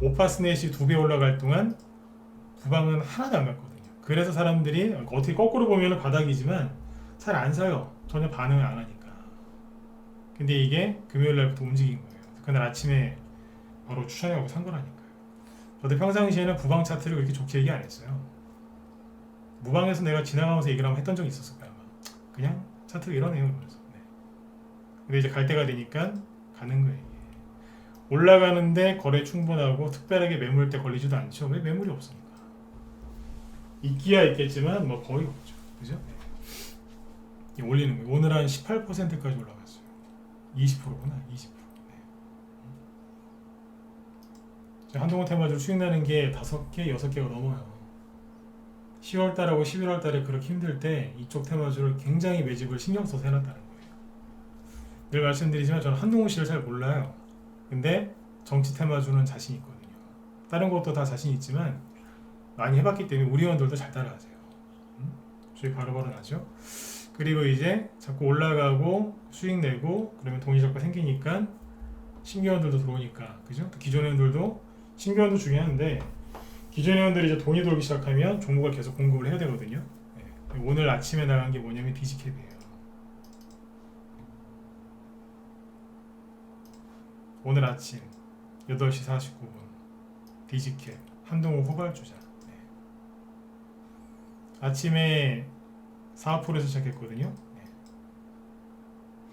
오파스넷이 2배 올라갈 동안 부방은 하나도 안 갔거든요. 그래서 사람들이 어떻게 거꾸로 보면 바닥이지만 잘 안 사요. 전혀 반응을 안 하니까. 근데 이게 금요일 날부터 움직인 거예요. 그날 아침에 바로 추천해가고 산 거라니까요. 저도 평상시에는 부방 차트를 그렇게 좋게 얘기 안 했어요. 무방에서 내가 지나가면서 얘기를 한번 했던 적이 있었을 거야. 그냥 차트가 이러네요. 그러면서. 네. 근데 이제 갈 때가 되니까 가는 거예요. 이게. 올라가는데 거래 충분하고 특별하게 매물대 걸리지도 않죠. 왜 매물이 없으니까. 있기야 있겠지만 뭐 거의 없죠. 그죠? 네. 올리는 거예요. 오늘 한 18%까지 올라갔어요. 20%구나. 20%. 네. 한동훈 테마주 수익 나는 게 5개, 6개가 넘어요. 10월달하고 11월달에 그렇게 힘들 때 이쪽 테마주를 굉장히 매집을 신경 써서 해놨다는 거예요. 늘 말씀드리지만 저는 한동훈 씨를 잘 몰라요. 근데 정치 테마주는 자신 있거든요. 다른 것도 다 자신 있지만 많이 해봤기 때문에 우리 회원들도 잘 따라하세요. 수익 바로바로 나죠. 그리고 이제 자꾸 올라가고 수익 내고 그러면 돈이 자꾸 생기니까 신규 회원들도 들어오니까, 그죠? 또 기존 회원들도, 신규 회원도 중요한데 기존 회원들이 이제 돈이 돌기 시작하면 종목을 계속 공급을 해야 되거든요. 네. 오늘 아침에 나간 게 뭐냐면 디지캡이에요. 오늘 아침 8시 49분 디지캡 한동훈 후발주자. 네. 아침에 4%에서 시작했거든요. 네.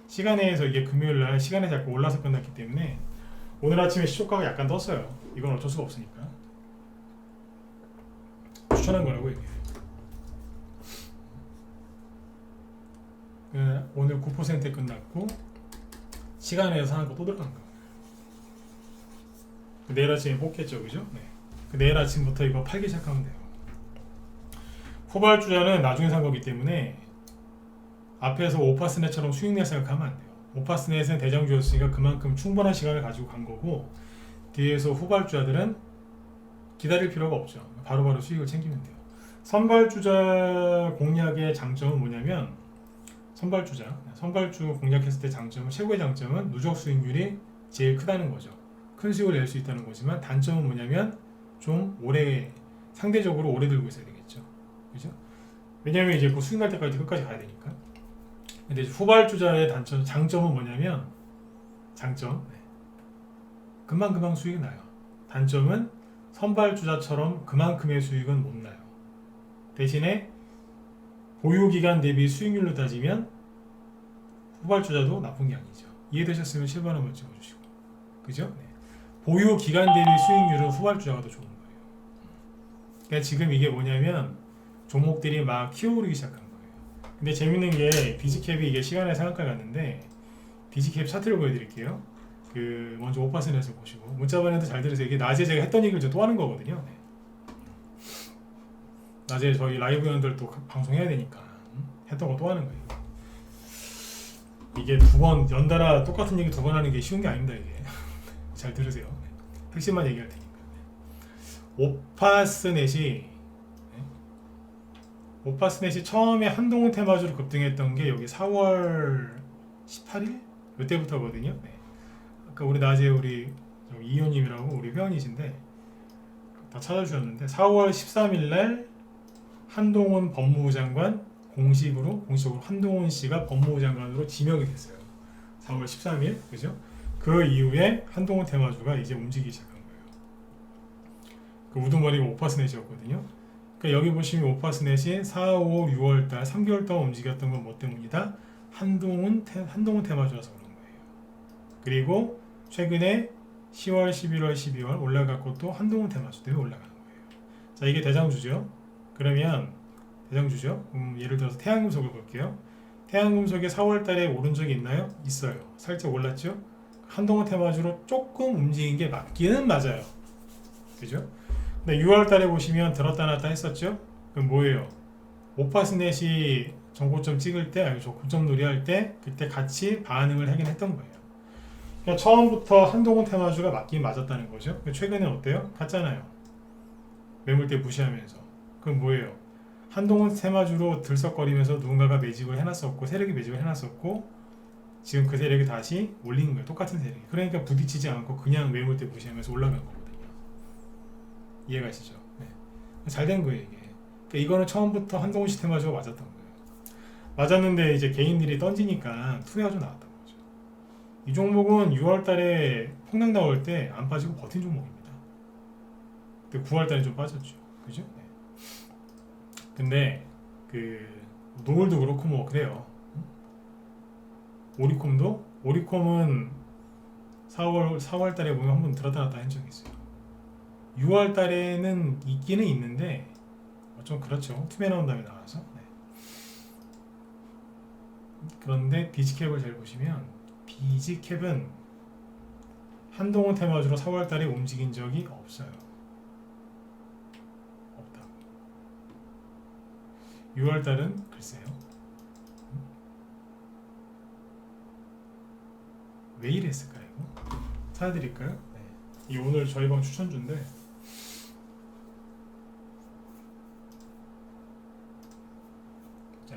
시간에서 이게 금요일날 시간에 자꾸 올라서 끝났기 때문에 오늘 아침에 시초가가 약간 떴어요. 이건 어쩔 수가 없으니까 추천한 거라고 얘기해요. 오늘 9%에 끝났고 시간에서 사는 거 또 들어간 거예요. 내일 아침에 뽑겠죠, 그죠? 네. 내일 아침부터 이거 팔기 시작하면 돼요. 후발주자는 나중에 산 거기 때문에 앞에서 오파스넷처럼 수익 낼 생각하면 안 돼요. 오파스넷은 대장주였으니까 그만큼 충분한 시간을 가지고 간 거고, 뒤에서 후발주자들은 기다릴 필요가 없죠. 바로바로 수익을 챙기면 돼요. 선발주자 공략의 장점은 뭐냐면, 선발주 공략했을 때 장점은, 최고의 장점은 누적 수익률이 제일 크다는 거죠. 큰 수익을 낼 수 있다는 거지만, 단점은 뭐냐면 좀 상대적으로 오래 들고 있어야 되겠죠. 그죠? 왜냐면 이제 그 수익 날 때까지 끝까지 가야 되니까. 근데 후발주자의 장점은 뭐냐면, 금방 수익이 나요. 단점은 선발주자처럼 그만큼의 수익은 못 나요. 대신에 보유기간 대비 수익률로 따지면 후발주자도 나쁜 게 아니죠. 이해되셨으면 7번 한번 찍어주시고, 그죠? 네. 보유기간 대비 수익률은 후발주자가 더 좋은 거예요. 그러니까 지금 이게 뭐냐면 종목들이 막 키워오르기 시작한 거예요. 근데 재밌는 게 비지캡이 이게 시간에 상한가 갔는데, 비지캡 차트를 보여드릴게요. 먼저 오파슨에서 보시고, 문자번에도 잘 들으세요. 이게 낮에 제가 했던 얘기를 또 하는 거거든요. 네. 낮에 저희 라이브 회원들 또 방송해야 되니까 했던 거 또 하는 거예요. 이게 두 번 연달아 똑같은 얘기 두 번 하는 게 쉬운 게 아닙니다. 이게 잘 들으세요. 네. 핵심만 얘기할 테니까. 오파스넷이 처음에 한동훈 테마주로 급등했던 게 여기 4월 18일 이때부터거든요. 네. 아까 우리 낮에 우리 이효님이라고 우리 회원이신데 다 찾아주셨는데, 4월 13일 날 한동훈 법무부 장관 공식으로 한동훈 씨가 법무부 장관으로 지명이 됐어요. 4월 13일, 그죠? 그 이후에 한동훈 테마주가 이제 움직이기 시작한 거예요. 그 우두머리가 오파스넷이었거든요. 그러니까 여기 보시면 오파스넷이 4, 5, 6월 달 3개월 동안 움직였던 건 뭐 때문이다? 한동훈 테마주라서 그런 거예요. 그리고 최근에 10월, 11월, 12월 올라갔고 또 한동훈 테마주 때문에 올라가는 거예요. 자, 이게 대장주죠. 그러면 대장주죠. 예를 들어서 태양금속을 볼게요. 태양금속이 4월 달에 오른 적이 있나요? 있어요. 살짝 올랐죠. 한동훈 테마주로 조금 움직인 게 맞기는 맞아요. 그죠? 근데 6월 달에 보시면 들었다 놨다 했었죠. 그럼 뭐예요? 오파스넷이 정고점 찍을 때, 고점 놀이할 때 그때 같이 반응을 하긴 했던 거예요. 그러니까 처음부터 한동훈 테마주가 맞긴 맞았다는 거죠. 최근에 어때요? 갔잖아요. 매물대 무시하면서. 그럼 뭐예요? 한동훈 테마주로 들썩거리면서 누군가가 매집을 해놨었고, 세력이 매집을 해놨었고, 지금 그 세력이 다시 올린 거예요. 똑같은 세력이. 그러니까 부딪히지 않고 그냥 매물대 무시하면서 올라간 거거든요. 이해가시죠? 네. 잘 된 거예요, 이게. 그러니까 이거는 처음부터 한동훈 씨 테마주가 맞았던 거예요. 맞았는데 이제 개인들이 던지니까 투여가 나왔던 거죠. 이 종목은 6월 달에 폭락 나올 때 안 빠지고 버틴 종목입니다. 근데 9월 달에 좀 빠졌죠. 그죠? 네. 근데 노을도 그렇고 뭐 그래요. 오리콤은 4월 달에 보면 한번 들었다 놨다 한 적이 있어요. 6월 달에는 있기는 있는데 좀 그렇죠. 투매 나온 다음에 나와서. 네. 그런데 비지캡을 잘 보시면 비지캡은 한동훈 테마주로 4월 달에 움직인 적이 없어요. 없다. 6월 달은 글쎄요. 왜 이랬을까요? 찾아드릴까요? 네. 이 오늘 저희 방 추천주인데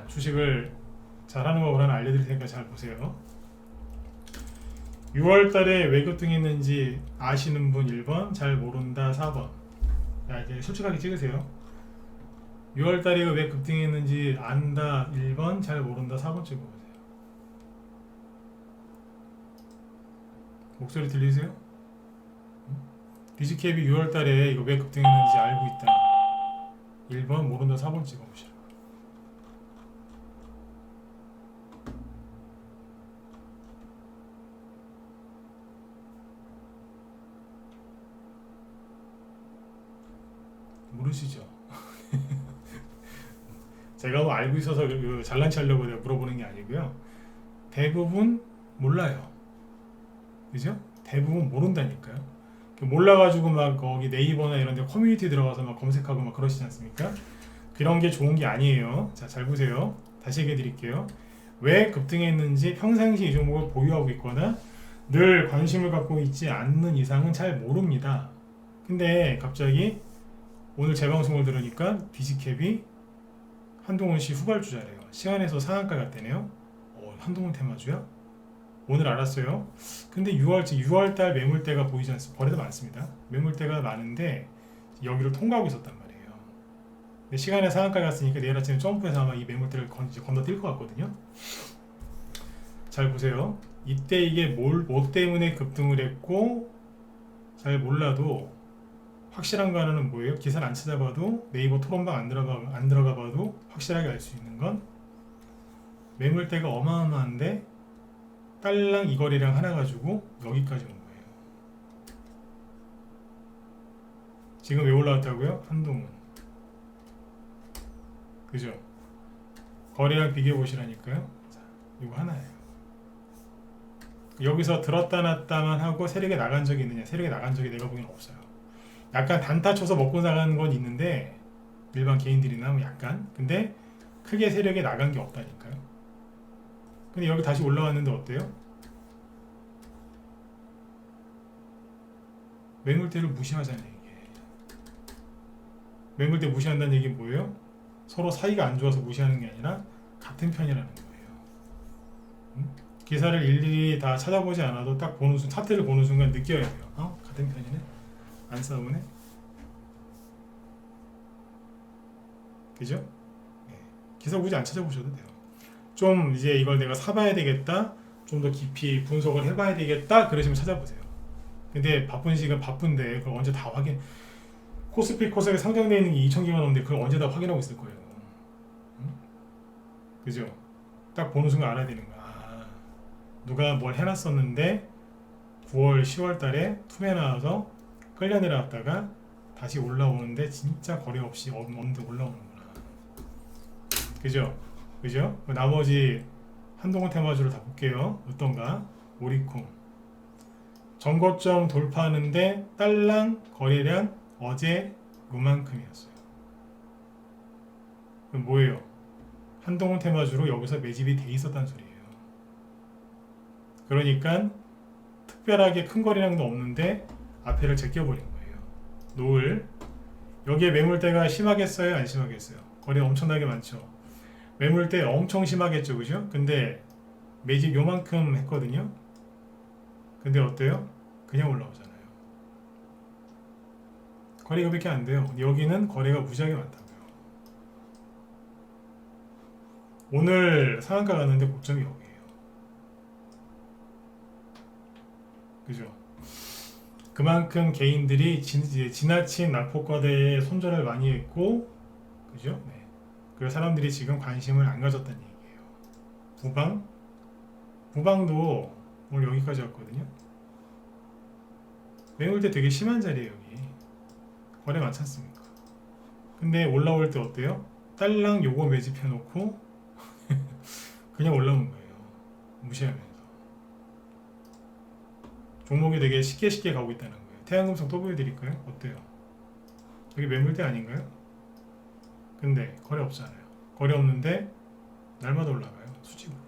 주식을 잘하는 거 그러나 알려드릴 테니까 잘 보세요. 6월 달에 왜 급등했는지 아시는 분 1번, 잘 모른다 4번. 자, 이제 솔직하게 찍으세요. 6월 달에 왜 급등했는지 안다 1번, 잘 모른다 4번 찍어보세요. 목소리 들리세요? 디지캡이 6월 달에 이거 왜 급등했는지 알고 있다 1번, 모른다 4번 찍어보시라고. 모르시죠? 제가 뭐 알고 있어서 잘난 체하려고 내가 물어보는 게 아니고요. 대부분 몰라요. 그죠? 대부분 모른다니까요. 몰라가지고 막 거기 네이버나 이런 데 커뮤니티 들어가서 막 검색하고 막 그러시지 않습니까? 그런 게 좋은 게 아니에요. 자, 잘 보세요. 다시 얘기해 드릴게요. 왜 급등했는지 평상시 이 종목을 보유하고 있거나 늘 관심을 갖고 있지 않는 이상은 잘 모릅니다. 근데 갑자기 오늘 재방송을 들으니까 디지캡이 한동훈 씨 후발주자래요. 시간에서 상한가 갔대네요. 한동훈 테마주야? 오늘 알았어요. 근데 6월달 매물대가 보이지 않습니까? 거래도 많습니다. 매물대가 많은데 여기를 통과하고 있었단 말이에요. 근데 시간에 상한가 갔으니까 내일 아침에 점프해서 아마 이 매물대를 건너뛸 것 같거든요. 잘 보세요. 이때 이게 뭐 때문에 급등을 했고 잘 몰라도 확실한 거 하나는 뭐예요? 기사를 안 찾아봐도 네이버 토론방 안 들어가 봐도 확실하게 알 수 있는 건 매물대가 어마어마한데 딸랑 이 거래량 하나 가지고 여기까지 온 거예요. 지금 왜 올라왔다고요? 한동훈. 그죠? 거래량 비교해 보시라니까요. 자, 이거 하나예요. 여기서 들었다 놨다만 하고 세력에 나간 적이 있느냐? 세력에 나간 적이 내가 보기엔 없어요. 약간 단타 쳐서 먹고 나가는 건 있는데 일반 개인들이나 뭐 약간 근데 크게 세력에 나간 게 없다니까요. 근데 여기 다시 올라왔는데 어때요? 매물대를 무시하잖아요. 이게 매물대 무시한다는 얘기는 뭐예요? 서로 사이가 안 좋아서 무시하는 게 아니라 같은 편이라는 거예요. 기사를 일일이 다 찾아보지 않아도 딱 보는 차트를 보는 순간 느껴야 돼요. 같은 편이네. 안 싸우네. 그죠? 네. 기사 굳이 안 찾아보셔도 돼요. 좀 이제 이걸 내가 사봐야 되겠다, 좀 더 깊이 분석을 해봐야 되겠다 그러시면 찾아보세요. 근데 바쁜 시간 바쁜데 그걸 언제 다 확인, 코스피 코스닥에 상장되어 있는 게 2,000개가 넘는데 그걸 언제 다 확인하고 있을 거예요. 그죠? 딱 보는 순간 알아야 되는 거야. 누가 뭘 해놨었는데 9월 10월 달에 투매 나와서 끌려 내려왔다가 다시 올라오는데 진짜 거래 없이 언제 올라오는구나. 그죠? 그죠? 나머지 한동훈 테마주를 다 볼게요. 어떤가? 오리콩 전고점 돌파하는데 딸랑 거래량 어제 요만큼이었어요. 그럼 뭐예요? 한동훈 테마주로 여기서 매집이 돼 있었단 소리예요. 그러니까 특별하게 큰 거래량도 없는데 앞에를 제껴버린 거예요. 노을 여기에 매물대가 심하겠어요? 안 심하겠어요? 거래 엄청나게 많죠. 매물대 엄청 심하겠죠, 그죠? 근데 매집 요만큼 했거든요. 근데 어때요? 그냥 올라오잖아요. 거래가 그렇게 안 돼요. 여기는 거래가 무지하게 많다고요. 오늘 상한가 갔는데 고점이 여기예요. 그죠? 그만큼 개인들이 지나친 낙폭과대에 손절을 많이 했고, 그죠? 네. 그래서 사람들이 지금 관심을 안 가졌다는 얘기예요. 부방도 오늘 여기까지 왔거든요. 매물대 되게 심한 자리예요. 여기 거래 많지 않습니까? 근데 올라올 때 어때요? 딸랑 요거 매집해놓고 그냥 올라오는 거예요. 무시하면서 종목이 되게 쉽게 가고 있다는 거예요. 태양금속 또 보여드릴까요? 어때요? 여기 매물대 아닌가요? 근데 거래 없잖아요. 거래 없는데 날마다 올라가요. 수직으로.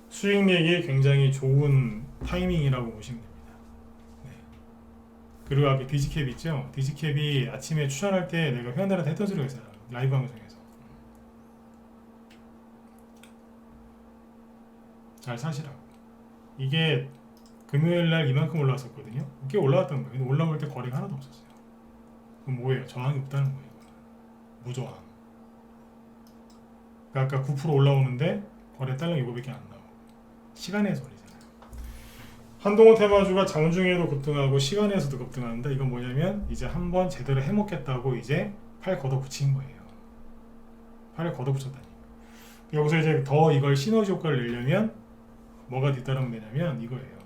수익 내기에 굉장히 좋은 타이밍이라고 보시면 됩니다. 네. 그리고 앞에 디지캡 있죠? 디지캡이 아침에 추천할 때 내가 회원들한테 했던 소리가 있어요. 라이브 방송에서. 잘 사시라고. 이게 금요일날 이만큼 올라왔었거든요. 꽤 올라왔던 거예요. 근데 올라올 때 거래가 하나도 없었어요. 그럼 뭐예요? 저항이 없다는 거예요. 무저항. 그러니까 아까 9% 올라오는데 거래 딸랑 이거밖에 안 나오고. 시간의 소리잖아요. 한동훈 테마주가 장중에도 급등하고 시간에서도 급등하는데 이건 뭐냐면 이제 한번 제대로 해먹겠다고 이제 팔 걷어붙인 거예요. 팔을 걷어붙였다니. 여기서 이제 더 이걸 시너지 효과를 내려면 뭐가 뒤따르면 되냐면 이거예요.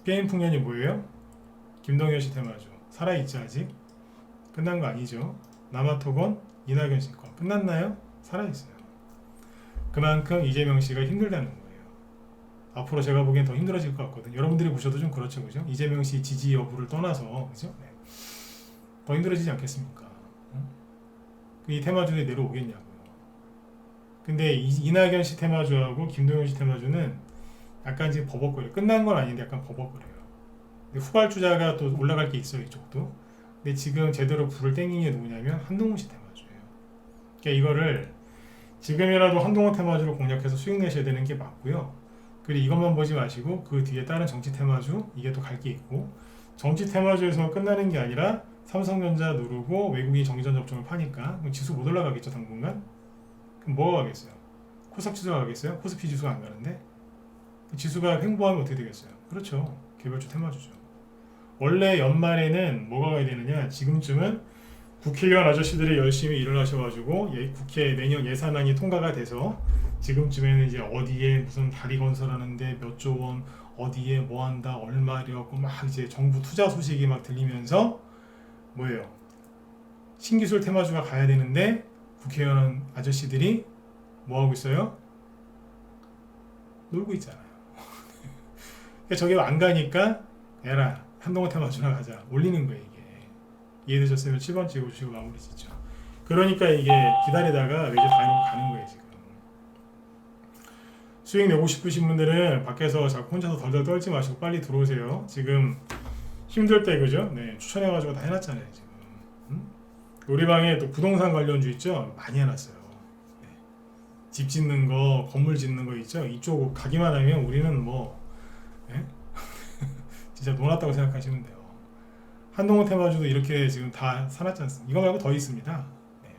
게임 풍년이 뭐예요? 김동현 씨 테마주 살아있지 아직? 끝난 거 아니죠? 남아토건 이낙연 씨 거 끝났나요? 살아있어요. 그만큼 이재명 씨가 힘들다는 거예요. 앞으로 제가 보기엔 더 힘들어질 것 같거든요. 여러분들이 보셔도 좀 그렇죠, 그죠? 이재명 씨 지지 여부를 떠나서 그죠? 네. 더 힘들어지지 않겠습니까? 응? 이 테마주들이 내려오겠냐고요. 근데 이낙연 씨 테마주하고 김동현 씨 테마주는 약간 지금 버벅거려요. 끝난 건 아닌데 약간 버벅거려요. 근데 후발주자가 또 올라갈 게 있어요, 이쪽도. 근데 지금 제대로 불을 땡긴 게 누구냐면 한동훈 씨 테마주예요. 그러니까 이거를 지금이라도 한동훈 테마주를 공략해서 수익 내셔야 되는 게 맞고요. 그리고 이것만 보지 마시고 그 뒤에 다른 정치 테마주 이게 또 갈 게 있고 정치 테마주에서만 끝나는 게 아니라 삼성전자 누르고 외국인 정기전 접종을 파니까 그럼 지수 못 올라가겠죠 당분간? 그럼 뭐가 가겠어요? 코스닥 지수가 가겠어요? 코스피 지수가 안 가는데? 지수가 횡보하면 어떻게 되겠어요? 그렇죠. 개별주 테마주죠. 원래 연말에는 뭐가 가야 되느냐? 지금쯤은 국회의원 아저씨들이 열심히 일을 하셔가지고 국회 내년 예산안이 통과가 돼서 지금쯤에는 이제 어디에 무슨 다리 건설하는데 몇 조 원, 어디에 뭐 한다, 얼마려고 막 이제 정부 투자 소식이 막 들리면서 뭐예요? 신기술 테마주가 가야 되는데 국회의원 아저씨들이 뭐 하고 있어요? 놀고 있잖아요. 그러니까 저게 안 가니까 에라 한동훈 테마주나 가자 올리는 거예요 이게. 이해되셨어요? 7번 찍어주시고 마무리 짓죠. 그러니까 이게 기다리다가 외제 다이노 가는 거예요 지금. 수익 내고 싶으신 분들은 밖에서 자꾸 혼자서 덜덜 떨지 마시고 빨리 들어오세요. 지금 힘들 때 그죠? 네, 추천해가지고 다 해놨잖아요 지금. 우리 방에 또 부동산 관련주 있죠? 많이 해놨어요. 네. 집 짓는 거, 건물 짓는 거 있죠? 이쪽 가기만 하면 우리는 뭐 네? 진짜 놀았다고 생각하시면 돼요. 한동훈 테마주도 이렇게 지금 다 사놨지 않습니까? 이거 말고 더 있습니다. 네.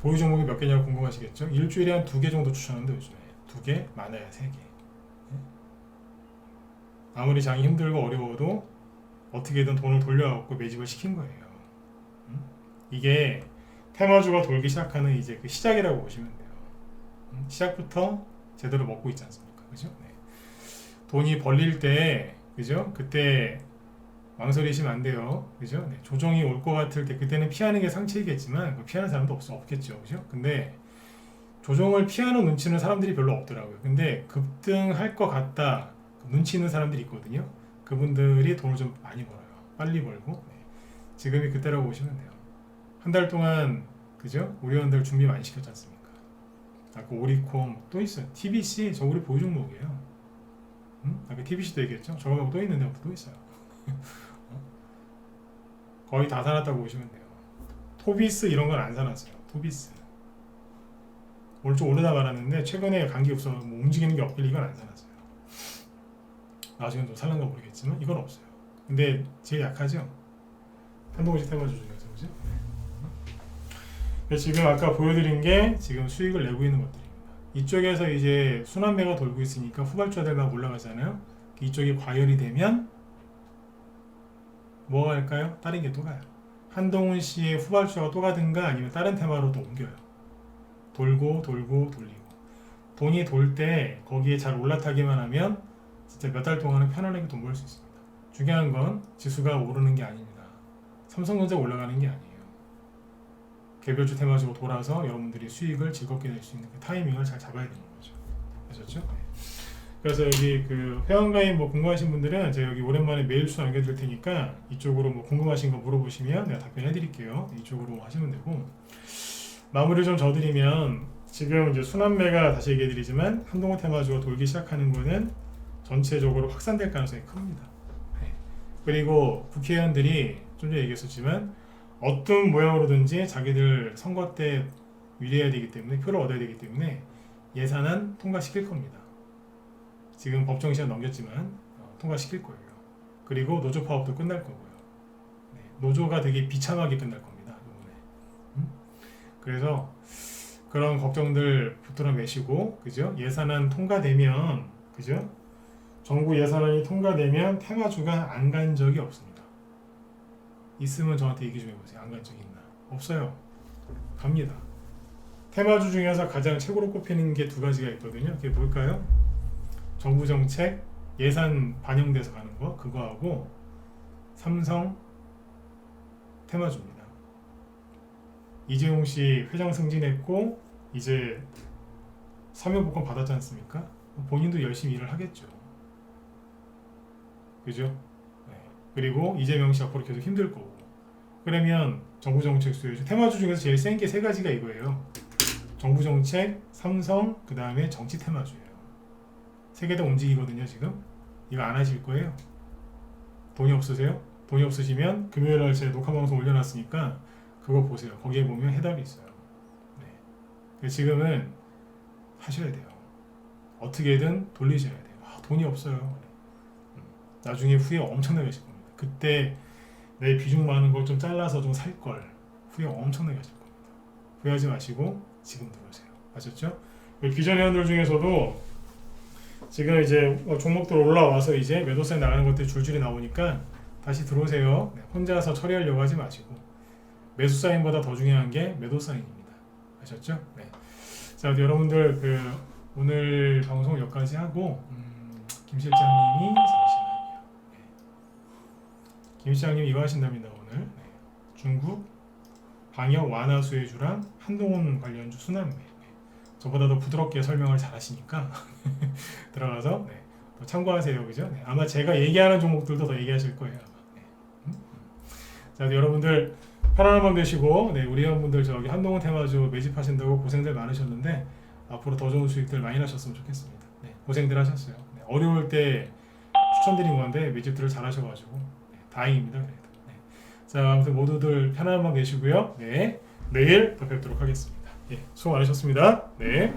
보유 종목이 몇 개냐고 궁금하시겠죠? 일주일에 한 2개 정도 추천하는데 요즘에 2개, 많아야 3개. 네? 아무리 장이 힘들고 어려워도 어떻게든 돈을 돌려갖고 매집을 시킨 거예요. 이게 테마주가 돌기 시작하는 이제 그 시작이라고 보시면 돼요. 시작부터 제대로 먹고 있지 않습니까? 그죠? 네. 돈이 벌릴 때, 그죠? 그때 망설이시면 안 돼요. 그죠? 네. 조정이 올 것 같을 때 그때는 피하는 게 상책이겠지만 피하는 사람도 없겠죠. 그죠? 근데 조정을 피하는 눈치는 사람들이 별로 없더라고요. 근데 급등할 것 같다 눈치 있는 사람들이 있거든요. 그분들이 돈을 좀 많이 벌어요. 빨리 벌고 네. 지금이 그때라고 보시면 돼요. 한 달 동안 그죠? 우리 회원들 준비 많이 시켰지 않습니까? 아까 오리콤 또 있어요. TBC 저 우리 보유 종목이에요. 아까 TBC도 얘기했죠? 저거 말고 또 있는데 또 있어요. 거의 다 사놨다고 보시면 돼요. 토비스 이런 건 안 사놨어요. 토비스 오늘 좀 오르다 말았는데 최근에 감기 없어 뭐 움직이는 게 없길래 이건 안 사놨어요. 나중에 좀 살란가 모르겠지만 이건 없어요. 근데 제일 약하죠? 한동훈 씨 테마주 중에서 그죠? 네. 지금 아까 보여드린 게 지금 수익을 내고 있는 것들입니다. 이쪽에서 이제 순환매가 돌고 있으니까 후발주들만 올라가잖아요. 이쪽이 과열이 되면 뭐가 할까요? 다른 게 또 가요. 한동훈 씨의 후발주가 또 가든가 아니면 다른 테마로 또 옮겨요. 돌고 돌리고 돈이 돌 때 거기에 잘 올라타기만 하면 진짜 몇 달 동안은 편안하게 돈 벌 수 있습니다. 중요한 건 지수가 오르는 게 아닙니다. 삼성전자 올라가는 게 아니에요. 개별주 테마주로 돌아서 여러분들이 수익을 즐겁게 낼 수 있는 그 타이밍을 잘 잡아야 되는 거죠. 아셨죠? 그래서 여기 그 회원가입 뭐 궁금하신 분들은 제가 여기 오랜만에 메일 주소 남겨드릴 테니까 이쪽으로 뭐 궁금하신 거 물어보시면 내가 답변해 드릴게요. 이쪽으로 하시면 되고 마무리를 좀 져드리면 지금 이제 순환매가 다시 얘기해 드리지만 한동훈 테마주가 돌기 시작하는 거는 전체적으로 확산될 가능성이 큽니다. 네. 그리고 국회의원들이 좀 전에 얘기했었지만 어떤 모양으로든지 자기들 선거 때 유리해야 되기 때문에 표를 얻어야 되기 때문에 예산안 통과시킬 겁니다. 지금 법정 시한 넘겼지만 통과시킬 거예요. 그리고 노조 파업도 끝날 거고요. 네, 노조가 되게 비참하게 끝날 겁니다. 이번에. 그래서 그런 걱정들 붙들어 매시고, 그죠? 예산안 통과되면, 그죠? 정부 예산안이 통과되면 테마주가 안 간 적이 없습니다. 있으면 저한테 얘기 좀 해보세요. 안 간 적이 있나? 없어요. 갑니다. 테마주 중에서 가장 최고로 꼽히는 게 두 가지가 있거든요. 그게 뭘까요? 정부 정책, 예산 반영돼서 가는 거, 그거하고 삼성 테마주입니다. 이재용 씨 회장 승진했고 이제 사면복권 받았지 않습니까? 본인도 열심히 일을 하겠죠. 그죠? 네. 그리고 이재명 씨 앞으로 계속 힘들 거고. 그러면 정부 정책 수혜주 테마주 중에서 제일 센 게 세 가지가 이거예요. 정부 정책, 삼성, 그 다음에 정치 테마주예요. 세 개 다 움직이거든요. 지금 이거 안 하실 거예요. 돈이 없으세요? 돈이 없으시면 금요일날 제 녹화 방송 올려놨으니까 그거 보세요. 거기에 보면 해답이 있어요. 네. 지금은 하셔야 돼요. 어떻게든 돌리셔야 돼요. 돈이 없어요. 나중에 후회 엄청나게 하실 겁니다. 그때 내 비중 많은 걸 좀 잘라서 좀 살 걸 후회 엄청나게 하실 겁니다. 후회하지 마시고 지금 들어오세요. 아셨죠? 비전 회원들 중에서도 지금 이제 종목들 올라와서 이제 매도세 나가는 것들이 줄줄이 나오니까 다시 들어오세요. 네, 혼자서 처리하려고 하지 마시고 매수 사인보다 더 중요한 게 매도 사인입니다. 아셨죠? 네. 자, 여러분들 오늘 방송 여기까지 하고 김 실장님이 잠시만요. 네. 김 실장님 이거 하신답니다 오늘. 네. 중국 방역 완화 수혜주랑 한동훈 관련주 순환매. 네. 저보다 더 부드럽게 설명을 잘 하시니까 들어가서 네. 또 참고하세요. 그죠? 네. 아마 제가 얘기하는 종목들도 더 얘기하실 거예요. 아마. 네. 자, 여러분들 편안한 밤 되시고, 네, 우리 회원분들 저기 한동훈 테마주 매집하신다고 고생들 많으셨는데 앞으로 더 좋은 수익들 많이 나셨으면 좋겠습니다. 네, 고생들 하셨어요. 네, 어려울 때 추천드린 건데 매집들을 잘 하셔가지고 네, 다행입니다. 그래도. 네. 자, 아무튼 모두들 편안한 밤 되시고요. 네, 내일 또 뵙도록 하겠습니다. 예, 수고 많으셨습니다. 네.